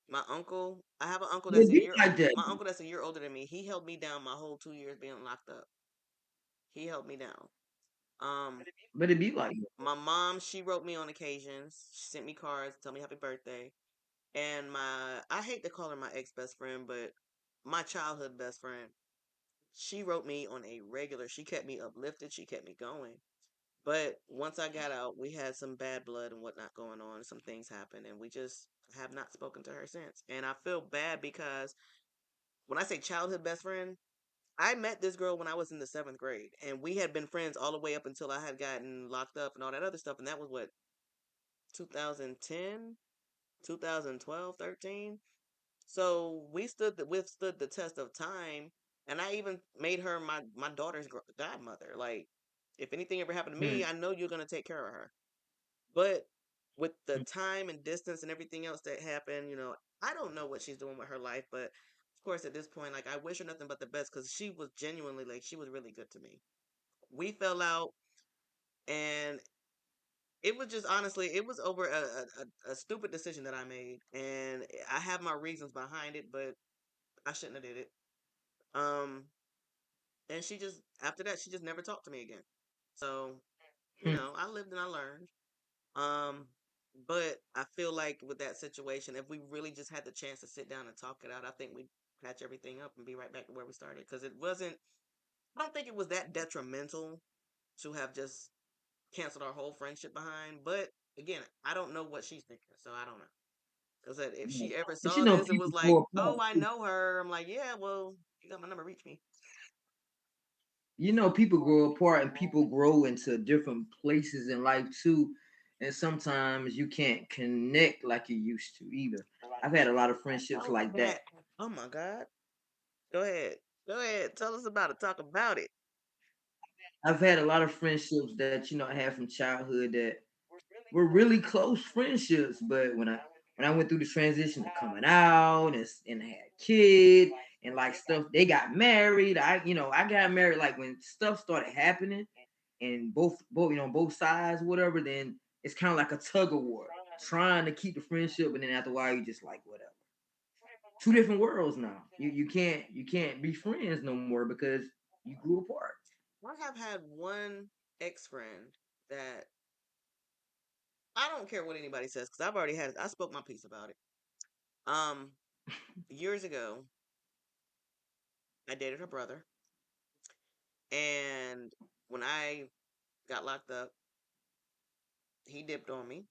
My uncle, I have an uncle But that's it a be year. like that. My uncle that's a year older than me. He held me down my whole 2 years being locked up. He held me down. Um, But it be like that. my mom, she wrote me on occasions. She sent me cards, tell me happy birthday. And I hate to call her my ex best friend, but my childhood best friend, she wrote me on a regular. She kept me uplifted. She kept me going. But once I got out, we had some bad blood and whatnot going on. Some things happened, and we just have not spoken to her since. And I feel bad because when I say childhood best friend, I met this girl when I was in the seventh grade, and we had been friends all the way up until I had gotten locked up and all that other stuff. And that was what, 2010, 2012, 13. So we withstood the test of time, and I even made her my daughter's godmother. Like, if anything ever happened to me, Mm. I know you're gonna take care of her. But with the Mm. time and distance and everything else that happened, I don't know what she's doing with her life. But of course, at this point, like I wish her nothing but the best because she was genuinely like she was really good to me. We fell out, and it was just honestly, it was over a stupid decision that I made, and I have my reasons behind it, but I shouldn't have did it. Um, and she just after that, she just never talked to me again. So, Mm. I lived and I learned. Um, but I feel like with that situation, if we really just had the chance to sit down and talk it out, I think we'd patch everything up and be right back to where we started. Because it wasn't, I don't think it was that detrimental to have just canceled our whole friendship behind. But again, I don't know what she's thinking, so I don't know. Because if Yeah. she ever But saw this, it was people like, grow oh, apart I too. know her. I'm like, yeah, well, you got my number, reach me. People grow apart and people grow into different places in life too. And sometimes you can't connect like you used to either. I've had a lot of friendships Oh, like that. that. Oh my God. Go ahead. Go ahead. Tell us about it. Talk about it. I've had a lot of friendships that I had from childhood that were really close friendships. But when I went through the transition of coming out and I had a kid and like stuff, they got married. I got married like when stuff started happening and both sides, whatever, then it's kind of like a tug of war, trying to keep the friendship, and then after a while you just like whatever. Two different worlds now. You can't be friends no more because you grew apart. I have had one ex friend that I don't care what anybody says because I've already had it. I spoke my piece about it. Um, Years ago, I dated her brother, and when I got locked up, he dipped on me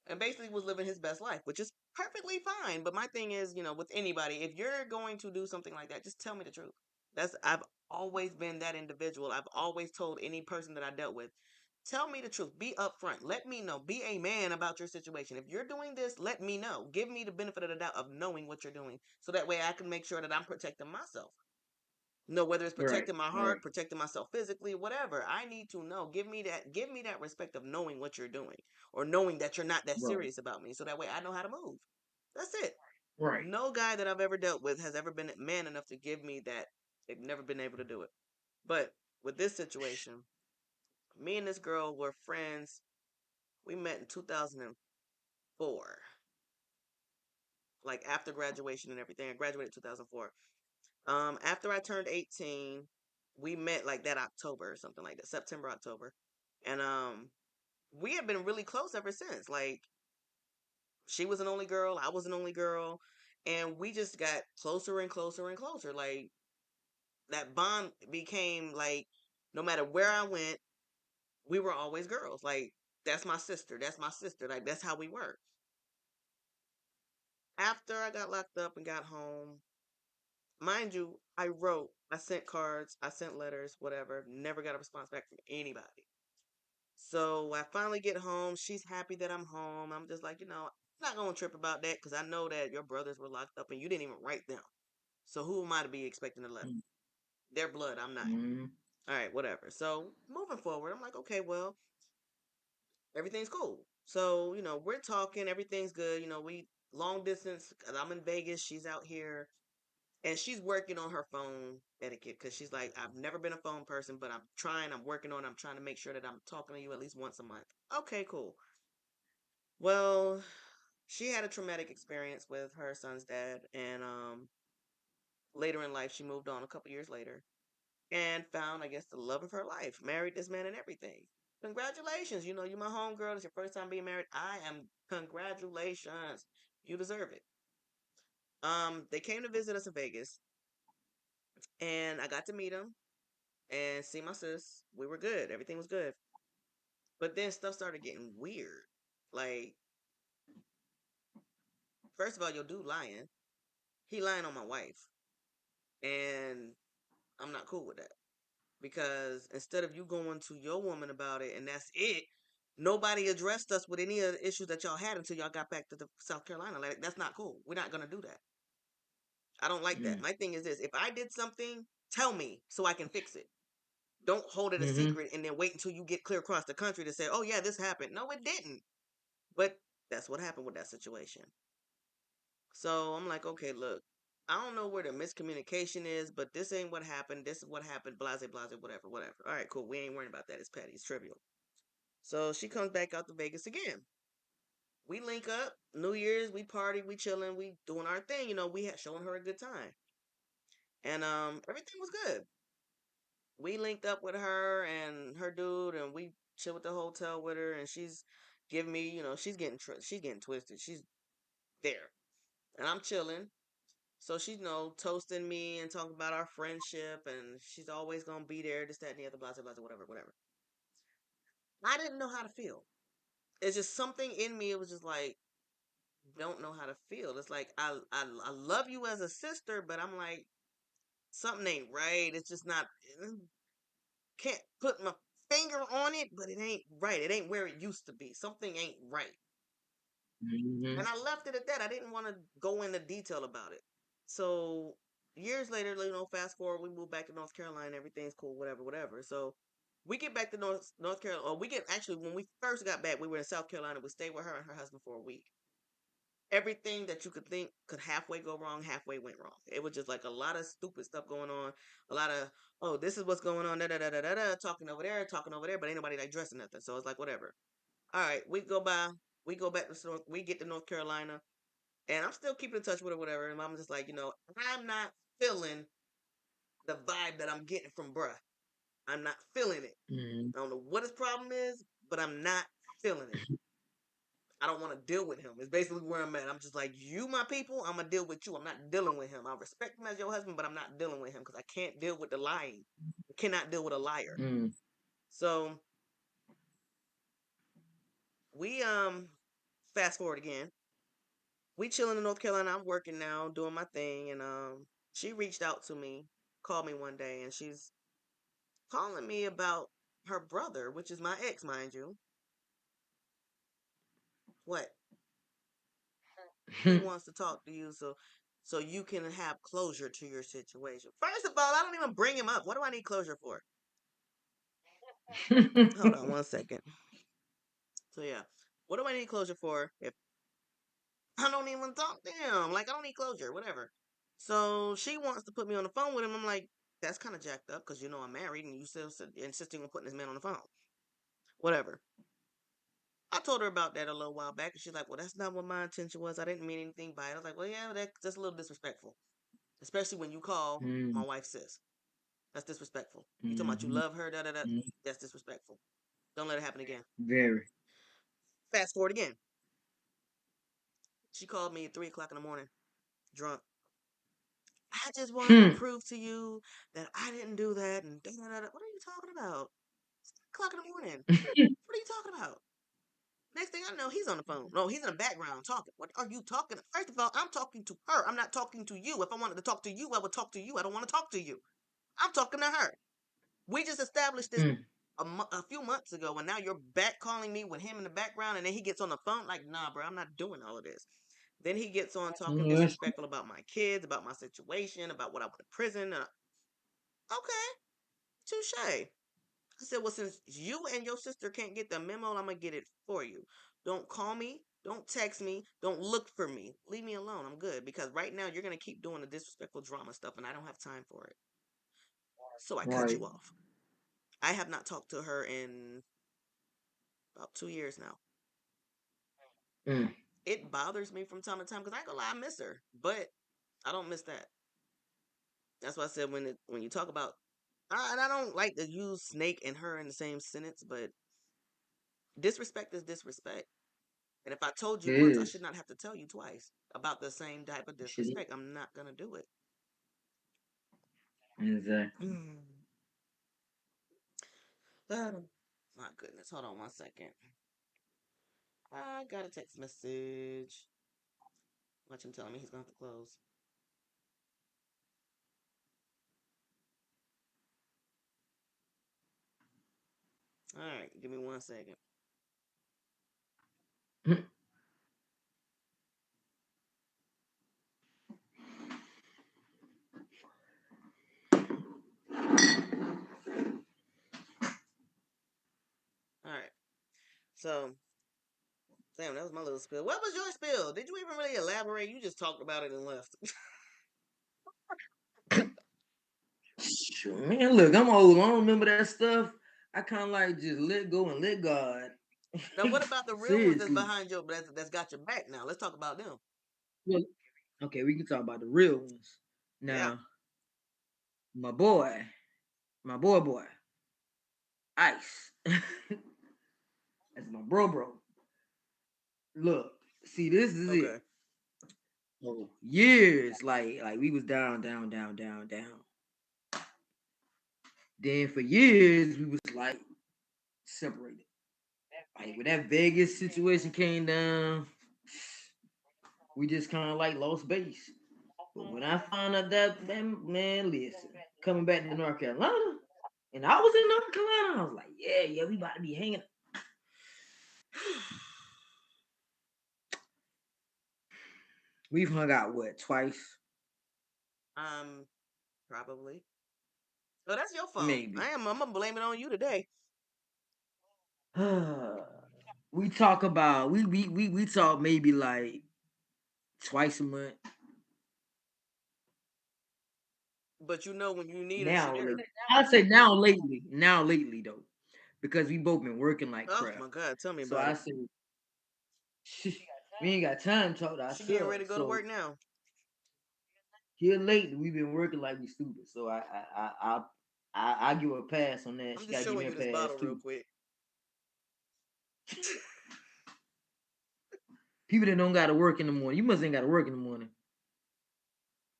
and basically was living his best life, which is perfectly fine. But my thing is, with anybody, if you're going to do something like that, just tell me the truth. I've always been that individual. I've always told any person that I dealt with, tell me the truth. Be upfront. Let me know. Be a man about your situation. If you're doing this, let me know. Give me the benefit of the doubt of knowing what you're doing, so that way I can make sure that I'm protecting myself. No, whether it's Right, protecting my right, heart, protecting myself physically, whatever. I need to know. Give me that respect of knowing what you're doing or knowing that you're not that right, serious about me so that way I know how to move. That's it. right. No guy that I've ever dealt with has ever been man enough to give me that. They've never been able to do it. But with this situation, me and this girl were friends. We met in 2004, like after graduation and everything. I graduated 2004. After I turned 18, we met like that October or something like that, September, October. And we have been really close ever since. Like she was an only girl, I was an only girl, and we just got closer and closer and closer. Like that bond became like no matter where I went, we were always girls. Like that's my sister, that's my sister. Like that's how we were. After I got locked up and got home, mind you, I sent cards, I sent letters, whatever. Never got a response back from anybody. So I finally get home. She's happy that I'm home. I'm just like, I'm not gonna trip about that because I know that your brothers were locked up and you didn't even write them. So who am I to be expecting to love them? Their blood, I'm not. Mm-hmm. All right, whatever. So moving forward, I'm like, okay, well, everything's cool. So, we're talking, everything's good. We long distance, 'cause I'm in Vegas, she's out here, and she's working on her phone etiquette because she's like, I've never been a phone person, but I'm working on it. I'm trying to make sure that I'm talking to you at least once a month. Okay, cool. Well, she had a traumatic experience with her son's dad, and later in life, she moved on a couple years later and found, I guess, the love of her life, married this man and everything. Congratulations. You're my homegirl. It's your first time being married. Congratulations. You deserve it. They came to visit us in Vegas, and I got to meet him and see my sis. We were good. Everything was good. But then stuff started getting weird. Like, first of all, your dude lying. He lying on my wife. And I'm not cool with that. Because instead of you going to your woman about it and that's it, nobody addressed us with any of the issues that y'all had until y'all got back to the South Carolina. Like, that's not cool. We're not gonna do that. I don't like that. My thing is this: if I did something, tell me so I can fix it. Don't hold it a Mm-hmm. secret and then wait until you get clear across the country to say, "Oh yeah, this happened." No, it didn't. But that's what happened with that situation. So I'm like, okay, look, I don't know where the miscommunication is, but this ain't what happened. This is what happened. Blase, blase, whatever, whatever. All right, cool. We ain't worrying about that. It's petty. It's trivial. So she comes back out to Vegas again. We link up. New Year's, we party, we chilling, we doing our thing. We had showing her a good time, and everything was good. We linked up with her and her dude, and we chill with the hotel with her, and she's giving me, she's getting twisted. She's there, and I'm chilling. So she's, toasting me and talking about our friendship, and she's always gonna be there, this, that, and the other, blah, blah, blah, whatever, whatever. I didn't know how to feel. It's just something in me. It was just like, don't know how to feel. It's like I love you as a sister, but I'm like, something ain't right. It's just not. Can't put my finger on it, but it ain't right. It ain't where it used to be. Something ain't right. Mm-hmm. And I left it at that. I didn't want to go into detail about it. So years later, fast forward, we moved back to North Carolina. Everything's cool, whatever, whatever. So we get back to North Carolina. Or we get actually when we first got back, we were in South Carolina. We stayed with her and her husband for a week. Everything that you could think could halfway go wrong, halfway went wrong. It was just like a lot of stupid stuff going on. A lot of, oh, this is what's going on, da da da da da da, talking over there, but ain't nobody like dressing nothing. So it's like whatever. All right, we go back to we get to North Carolina, and I'm still keeping in touch with her, whatever. And Mama's just like, I'm not feeling the vibe that I'm getting from bruh. I'm not feeling it. Mm-hmm. I don't know what his problem is, but I'm not feeling it. I don't want to deal with him. It's basically where I'm at. I'm just like, you, my people, I'm going to deal with you. I'm not dealing with him. I respect him as your husband, but I'm not dealing with him because I can't deal with the lying. I cannot deal with a liar. Mm-hmm. So we, fast forward again. We chilling in North Carolina. I'm working now, doing my thing. And, she reached out to me, called me one day, and she's calling me about her brother, which is my ex, mind you. What? He wants to talk to you so you can have closure to your situation. First of all, I don't even bring him up. What do I need closure for? Hold on one second. So yeah, what do I need closure for if I don't even talk to him? Like, I don't need closure, whatever. So she wants to put me on the phone with him. I'm like, that's kind of jacked up because I'm married and you still insisting on putting this man on the phone. Whatever. I told her about that a little while back, and she's like, "Well, that's not what my intention was. I didn't mean anything by it." I was like, "Well, yeah, that's a little disrespectful, especially when you call my Mm-hmm. wife sis. That's disrespectful. You talking about you Mm-hmm. love her, da da da. That's disrespectful. Don't let it happen again." Very. Fast forward again. She called me at 3 o'clock in the morning, drunk. I just wanted to Hmm. prove to you that I didn't do that. And da da da. What are you talking about? 3 o'clock in the morning. What are you talking about? Next thing I know, he's on the phone. No, he's in the background talking. What are you talking? First of all, I'm talking to her. I'm not talking to you. If I wanted to talk to you, I would talk to you. I don't want to talk to you. I'm talking to her. We just established this Mm. a few months ago, and now you're back calling me with him in the background, and then he gets on the phone like, nah, bro, I'm not doing all of this. Then he gets on talking Mm, that's disrespectful about my kids, about my situation, about what I went to prison. Okay, touche. I said, well, since you and your sister can't get the memo, I'm gonna get it for you. Don't call me. Don't text me. Don't look for me. Leave me alone. I'm good because right now you're gonna keep doing the disrespectful drama stuff, and I don't have time for it. So I cut right. you off. I have not talked to her in about 2 years now. Mm, It bothers me from time to time because I ain't gonna lie, I miss her, but I don't miss that. That's why I said when you talk about, and I don't like to use snake and her in the same sentence, but disrespect is disrespect. And if I told you it once, I is. should not have to tell you twice about the same type of Shit. disrespect. I'm not gonna do it. Exactly. Mm. Oh, my goodness, hold on 1 second. I got a text message. Watch him telling me he's gonna have to close. All right, give me 1 second. All right, so Sam, that was my little spill. What was your spill? Did you even really elaborate? You just talked about it and left. Sure, man, look, I'm old. I don't remember that stuff. I kind of like just let go and let God. Now, what about the real ones that's Seriously. behind your that's got your back now? Let's talk about them. Well, okay, we can talk about the real ones. Yeah. Now, my boy, boy, Ice. That's my bro. Look, see, this is it. Okay. Oh, years, like we was down. Then for years we was like separated. Like when that Vegas situation came down, we just kind of like lost base. But when I found out that man, listen, coming back to North Carolina, and I was in North Carolina, I was like, yeah, we about to be hanging. We've hung out what twice, um, probably. Oh, that's your fault. maybe. I'm gonna blame it on you today. We talk about we talk maybe like twice a month. But you know when you need her, she Now, there. I say now lately though, because we both been working like Oh crap. my God, tell me So about I it. said, we ain't got time to talk to She getting ready to ourselves. go to So work now. here lately, we've been working like we stupid. So I give her a pass on that. I'm She just gotta give me showing a you this pass bottle real too. quick. People that don't gotta work in the morning, you must ain't gotta work in the morning.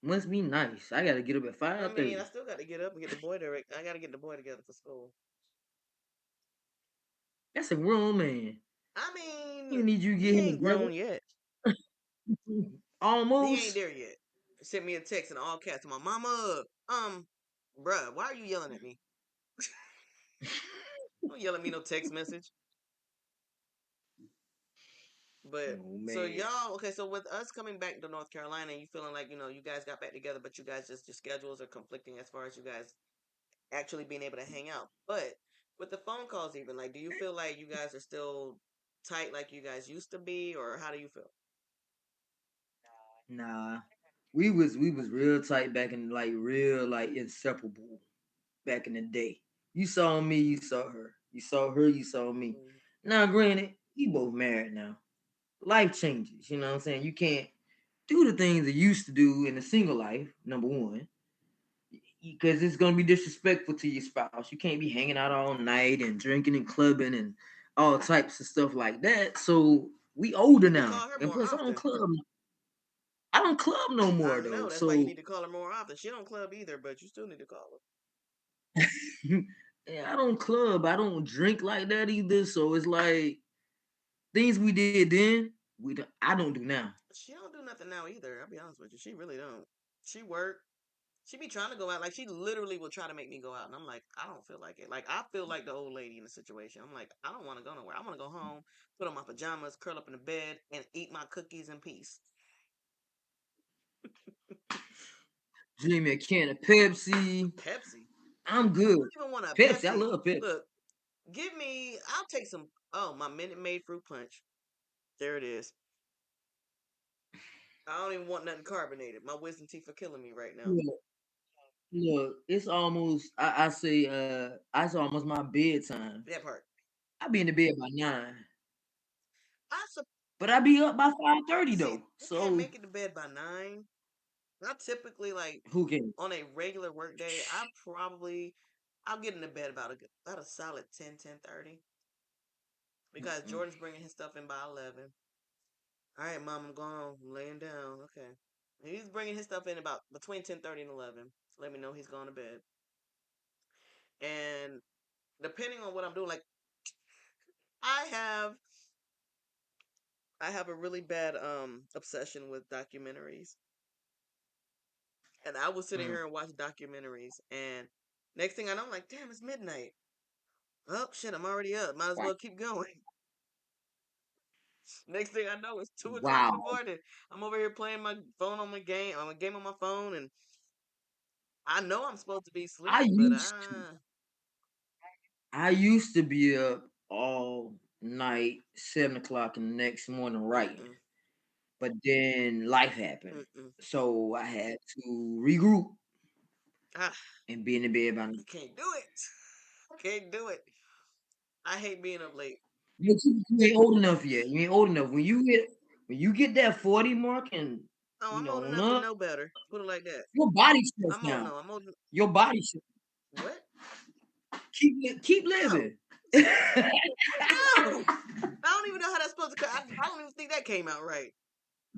Must be nice. I gotta get up at I five mean, I thirty. still got to get up and get the boy direct. I got to get the boy together for school. That's a grown man. I mean, You need you to he get him ain't together. grown yet. He ain't Almost. there yet. Sent me a text in all caps to my mama. Bruh, why are you yelling at me? Don't yell at me no text message. But Oh so man. y'all, okay, so with us coming back to North Carolina, you feeling like, you guys got back together, but you guys just your schedules are conflicting as far as you guys actually being able to hang out. But with the phone calls even, like do you feel like you guys are still tight like you guys used to be, or how do you feel? Nah. We was real tight back in like real like inseparable back in the day. You saw me, you saw her. You saw her, you saw me. Mm. Now granted, we both married now. Life changes, you know what I'm saying? You can't do the things that you used to do in a single life, number one, because it's gonna be disrespectful to your spouse. You can't be hanging out all night and drinking and clubbing and all types of stuff like that. So we You older need to now. call her And more plus often. I don't club no I more though. know that's why you So need to call her more often. She don't club either, but you still need to call yeah, I don't club. I don't drink like that either. So it's like things we did then, I don't do now. her. She don't do nothing now either. I'll be honest with you. She really don't. She work. She be trying to go out. Like she literally will try to make me go out, and I'm like, I don't feel like it. Like I feel like the old lady in the situation. I'm like, I don't want to go nowhere. I want to go home, put on my pajamas, curl up in the bed, and eat my cookies in peace. Drink me a can of Pepsi. Pepsi. I'm I good. don't even want a Pepsi, I Pepsi. love Pepsi. Look, give me. I'll take some. Oh, my Minute Maid fruit punch. There it is. I don't even want nothing carbonated. My wisdom teeth are killing me right now. Look, look, it's almost I say it's almost my bedtime. That part. I be in the bed by 9. I sup- But I be up by 5:30 see. though. I can't So make it to bed by 9. I typically like who can? on a regular work day. I'll get into bed about a solid 10:30 because Mm-mm. Jordan's bringing his stuff in by 11. All right, mom, I'm going. I'm laying down. Okay. He's bringing his stuff in about between 10:30 and 11. Let me know he's going to bed. And depending on what I'm doing, like I have I have a really bad obsession with documentaries. And I was sitting Mm. here and watch documentaries and next thing I know I'm like, damn, it's midnight. Oh shit, I'm already up. Might as Wow. well keep going. Next thing I know, it's 2 o'clock in the Wow. morning. I'm over here playing my phone on a game on my phone, and I know I'm supposed to be I asleep, but used to ah, I used to be up all night, 7 o'clock in the next morning writing. mm-mm, But then life happened. mm-mm. So I had to regroup Ah, and be in the bed by I can't do it. I can't do it. I hate being up late. but you ain't old enough yet. You ain't old enough. When you get that 40 mark and Oh, I'm old on enough to up, know better. Put it like that. your body shuts I'm old. down. No, I'm old. Your body shuts. What? Keep No, living. no. I don't even know how that's supposed to. I don't even think that came out right.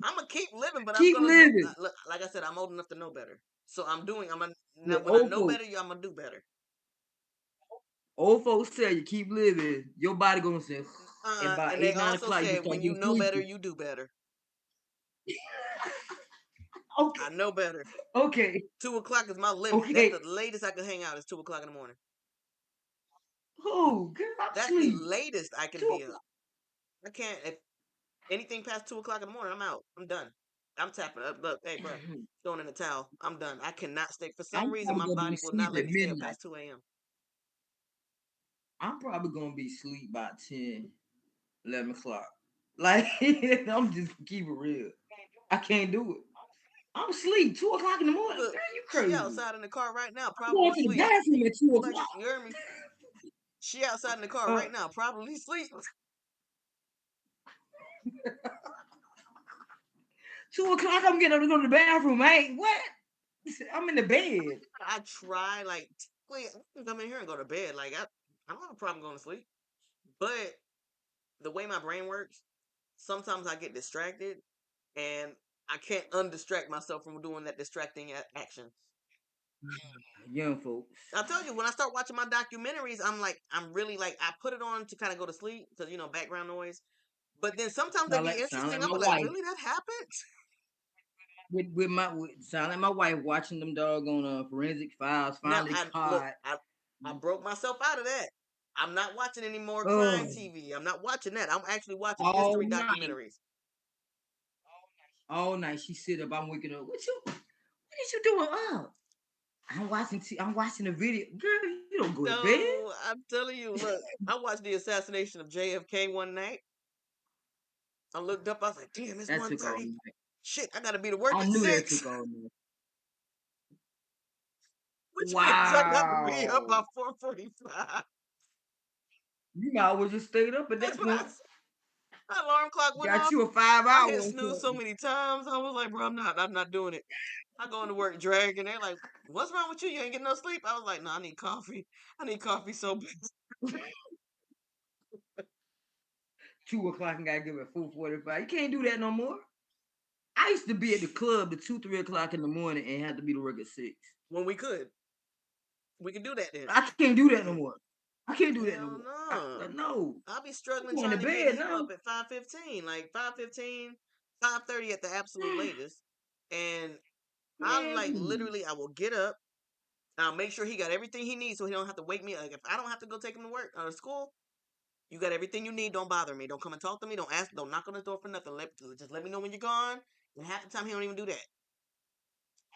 I'm gonna keep living, but I'm Keep gonna do. living. Look, like I said, I'm old enough to know better. So I'm doing. I'm gonna, now Look, when I know better, yeah, I'm gonna do better. old folks tell you keep living. Your body gonna say, and by And they also8, 9 o'clock you said start when you getting know better, sleepy. you do better. Okay, I know better. okay, 2 o'clock is my limit. That's okay. the latest I can hang out is 2 o'clock in the morning. Oh, girl, I'm That's the asleep. latest I can Two be up. o'clock. I can't if anything past 2 o'clock in the morning. I'm out. I'm done. I'm tapping up. Look, hey, bro, throwing in the towel. I'm done. I cannot stay. For some I'm reason, probably my gonna be body will asleep not let at me stay up midnight. past 2 a.m. I'm probably gonna be asleep by 10, 11 o'clock. Like I'm just keep it real. I can't do it. I'm asleep 2 o'clock in the morning. Look, Girl, you she crazy. outside in the car right now, I'm going probably to the asleep. bathroom at two Like o'clock. you hear me? She outside in the car Uh, right now, probably asleep. 2 o'clock, I'm getting up to go to the bathroom. I ain't what? I'm in the bed. I try like, wait, I can come in here and go to bed. Like I don't have a problem going to sleep, but the way my brain works, sometimes I get distracted and I can't undistract myself from doing that distracting action. Young folks. I tell you, when I start watching my documentaries, I'm really like, I put it on to kind of go to sleep because, background noise. But then sometimes they be Sound like interesting. I'm my like, wife. really, that happened? Sound like my wife watching them doggone forensic files Now, finally I look, caught. I broke myself out of that. I'm not watching any more crime Oh, TV. I'm not watching that. I'm actually watching all history night. documentaries. All night she sit up. I'm waking up. What is you doing up? I'm watching a video. Girl, you don't go to bed. No, I'm telling you, look, I watched the assassination of JFK one night. I looked up, I was like, damn, it's That took all 1:30. night. Shit, I gotta be to work I at knew that 6. took all night. Which means I got to be up Wow. by 4:45. You might as well just stayed up at That's that what I point. said. My alarm clock went Got off. you a 5 hour I hit or snooze so something. many times. I was like, bro, I'm not doing it. I go into work dragging. They're like, what's wrong with you? You ain't getting no sleep. I was like, no, I need coffee. I need coffee so bad. 2 o'clock and gotta give it 4:45. You can't do that no more. I used to be at the club at 2, 3 o'clock in the morning and had to be to work at 6. When we could do that then. I can't do that no more. I can't do that no Hell more. no. No. I'll be I'm struggling going to trying to get bed him now. up at 5:15, like 5:15, 5:30 at the absolute latest. And I'm Man, like, please. literally, I will get up. I'll make sure he got everything he needs so he don't have to wake me. Like, if I don't have to go take him to work or to school, you got everything you need. Don't bother me. Don't come and talk to me. Don't knock on the door for nothing. Just let me know when you're gone. And half the time he don't even do that.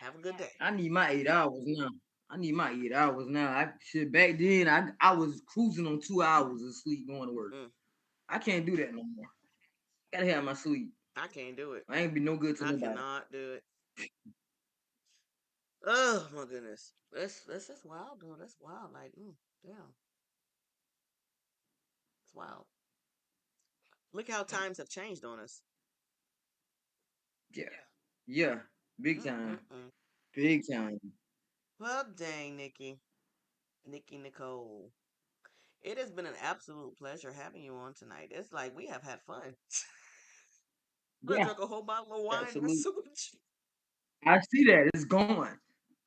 Have a good day. I need my 8 hours now. I need my 8 hours now. I shit back then. I was cruising on 2 hours of sleep going to work. Mm, I can't do that no more. Gotta have my sleep. I can't do it. I ain't be no good to I nobody. cannot do it. Oh my goodness. That's wild though. That's wild. Like, damn. It's wild. Look how times have changed on us. Yeah. Yeah. Big time. Mm-mm-mm. Big time. Well, dang, Nikki. Nikki Nicole. It has been an absolute pleasure having you on tonight. It's like we have had fun. I Yeah. drank a whole bottle of wine Absolutely. messing with I see that. It's gone.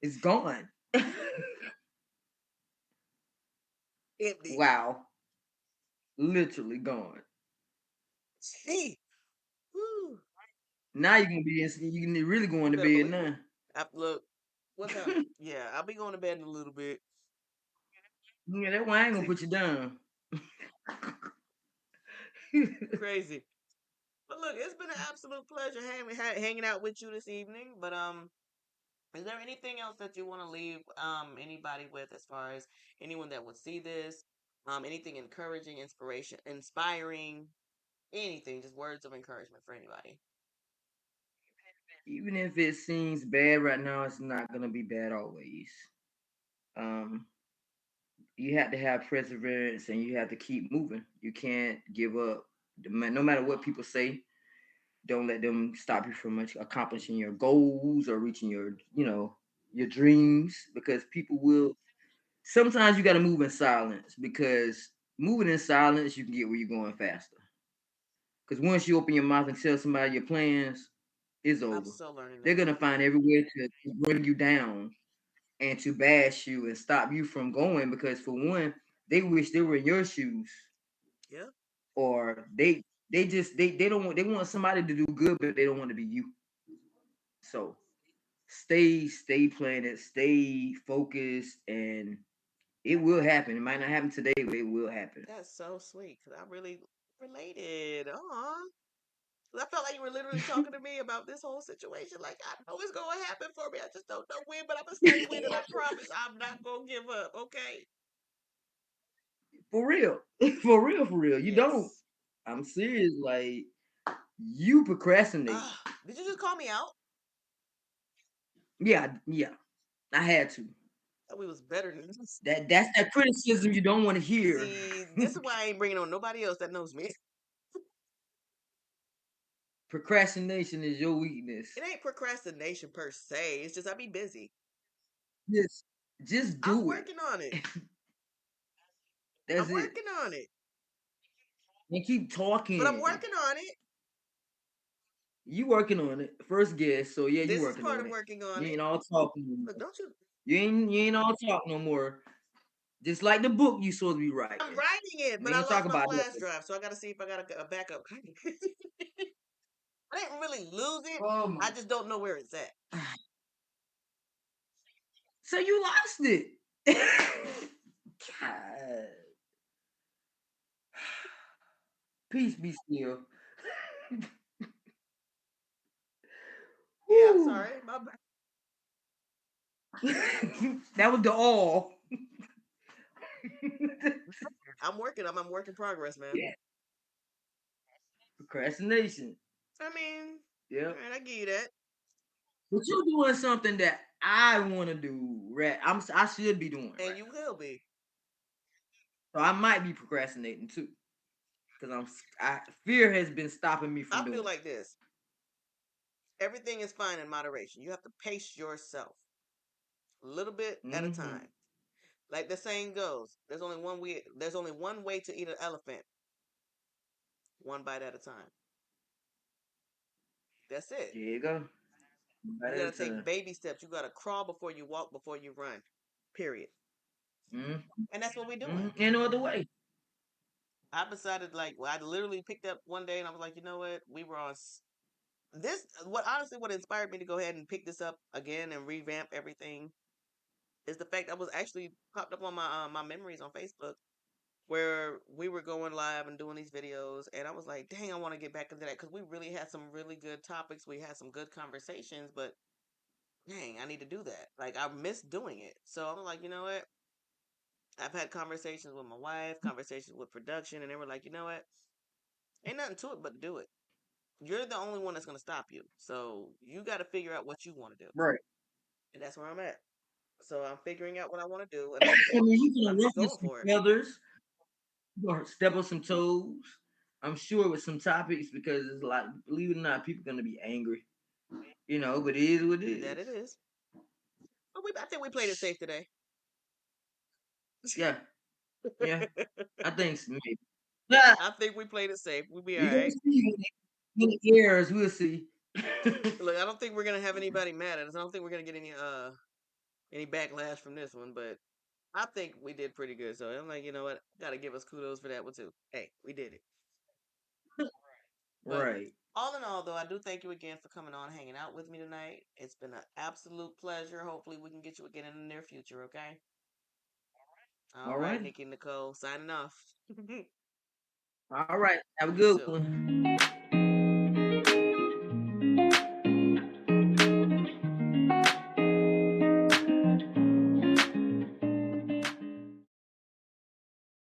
It's gone. you. Empty. Wow. Literally gone. Gee. Woo. Now you're gonna be you can really going You to better bed believe it. now. Look, what time? Yeah, I'll be going to bed in a little bit. Yeah, that why I ain't gonna See, put you down. crazy. But look, it's been an absolute pleasure hanging out with you this evening. But is there anything else that you want to leave anybody with as far as anyone that would see this? Anything encouraging, inspiring, anything, just words of encouragement for anybody. Even if it seems bad right now, it's not gonna be bad always. Um, you have to have perseverance and you have to keep moving. You can't give up. No matter what people say, don't let them stop you from accomplishing your goals or reaching your dreams, because people will. Sometimes you got to move in silence, because moving in silence you can get where you're going faster. Because once you open your mouth and tell somebody your plans, it's I'm over. still learning They're that. gonna find everywhere to bring you down and to bash you and stop you from going, because for one, they wish they were in your shoes, Yeah, or they don't want, they want somebody to do good, but they don't want to be you. So stay planted, stay focused, and it will happen. It might not happen today, but it will happen. that's so sweet because I really related. Aw. 'Cause I felt like you were literally talking to me about this whole situation. Like, I know it's going to happen for me. I just don't know when, but I'm going to stay winning. I promise I'm not going to give up. Okay. For real. For real, for real. You don't. Yes. I'm serious. Like, you procrastinate. Did you just call me out? Yeah, yeah. I had to. Thought we was better than this. That's that criticism you don't want to hear. See, this is why I ain't bringing on nobody else that knows me. Procrastination is your weakness. It ain't procrastination per se. It's just I be busy. Just just I'm do it. working on it. I'm That's it. working on it. And keep But I'm talking. working on it. You working on it. First guess. So yeah, you This is working part on of it. working on You it. ain't all talking no Look, more. don't you? You ain't all talk no more. Just like the book you supposed to be I'm writing. writing it, but We I ain't talk lost my about flash that. drive, so I got to see if I got a backup. I didn't really lose it. Oh I my. just don't know where it's at. So you lost it. God. Peace be still. Yeah, I'm Whew. sorry. My bad. That was the all. I'm work in progress, man. Yeah. Procrastination. I mean, all Yep. right, I give you that. But you're doing something that I want to do. Right. I should be doing And right you now. will be. So I might be procrastinating too, because fear has been stopping me from I feel doing like this. Everything is fine in moderation. You have to pace yourself a little bit it. at a Mm-hmm. time. Like the saying goes, there's only one way to eat an elephant, one bite at a time. That's it. There you go. Right You at got a to take time. baby steps. You got to crawl before you walk, before you run. Period. Mm-hmm. And that's what we're doing. Mm-hmm. Any other way. I decided, like, well, I literally picked up one day and I was like, you know what? We were on this. What honestly, what inspired me to go ahead and pick this up again and revamp everything is the fact I was actually popped up on my memories on Facebook where we were going live and doing these videos, and I was like, dang, I want to get back into that because we really had some really good topics. We had some good conversations, but dang, I need to do that. Like I miss doing it. So I'm like, you know what? I've had conversations with my wife, conversations with production, and they were like, you know what? Ain't nothing to it but to do it. You're the only one that's gonna stop you. So you got to figure out what you want to do, Right. and that's where I'm at. So I'm figuring out what I want to do, and I mean, you can I'm just ruffle going some for it. feathers or step on some toes. I'm sure with some topics because it's like, believe it or not, people gonna be angry. But it is what it That is. it is. But I think we played it safe today. Yeah, yeah. I think so, maybe. Yeah, I think we played it safe. We'll be all we gonna right. see when it airs. We'll see. Look, I don't think we're gonna have anybody mad at us. I don't think we're gonna get any backlash from this one, but I think we did pretty good. So I'm like, you know what? Gotta give us kudos for that one too. Hey, we did it. But Right. all in all, though, I do thank you again for coming on, hanging out with me tonight. It's been an absolute pleasure. Hopefully, we can get you again in the near future. Okay. All All right, right. Nikki Nicole, signing off. All right. Have a You good too. one.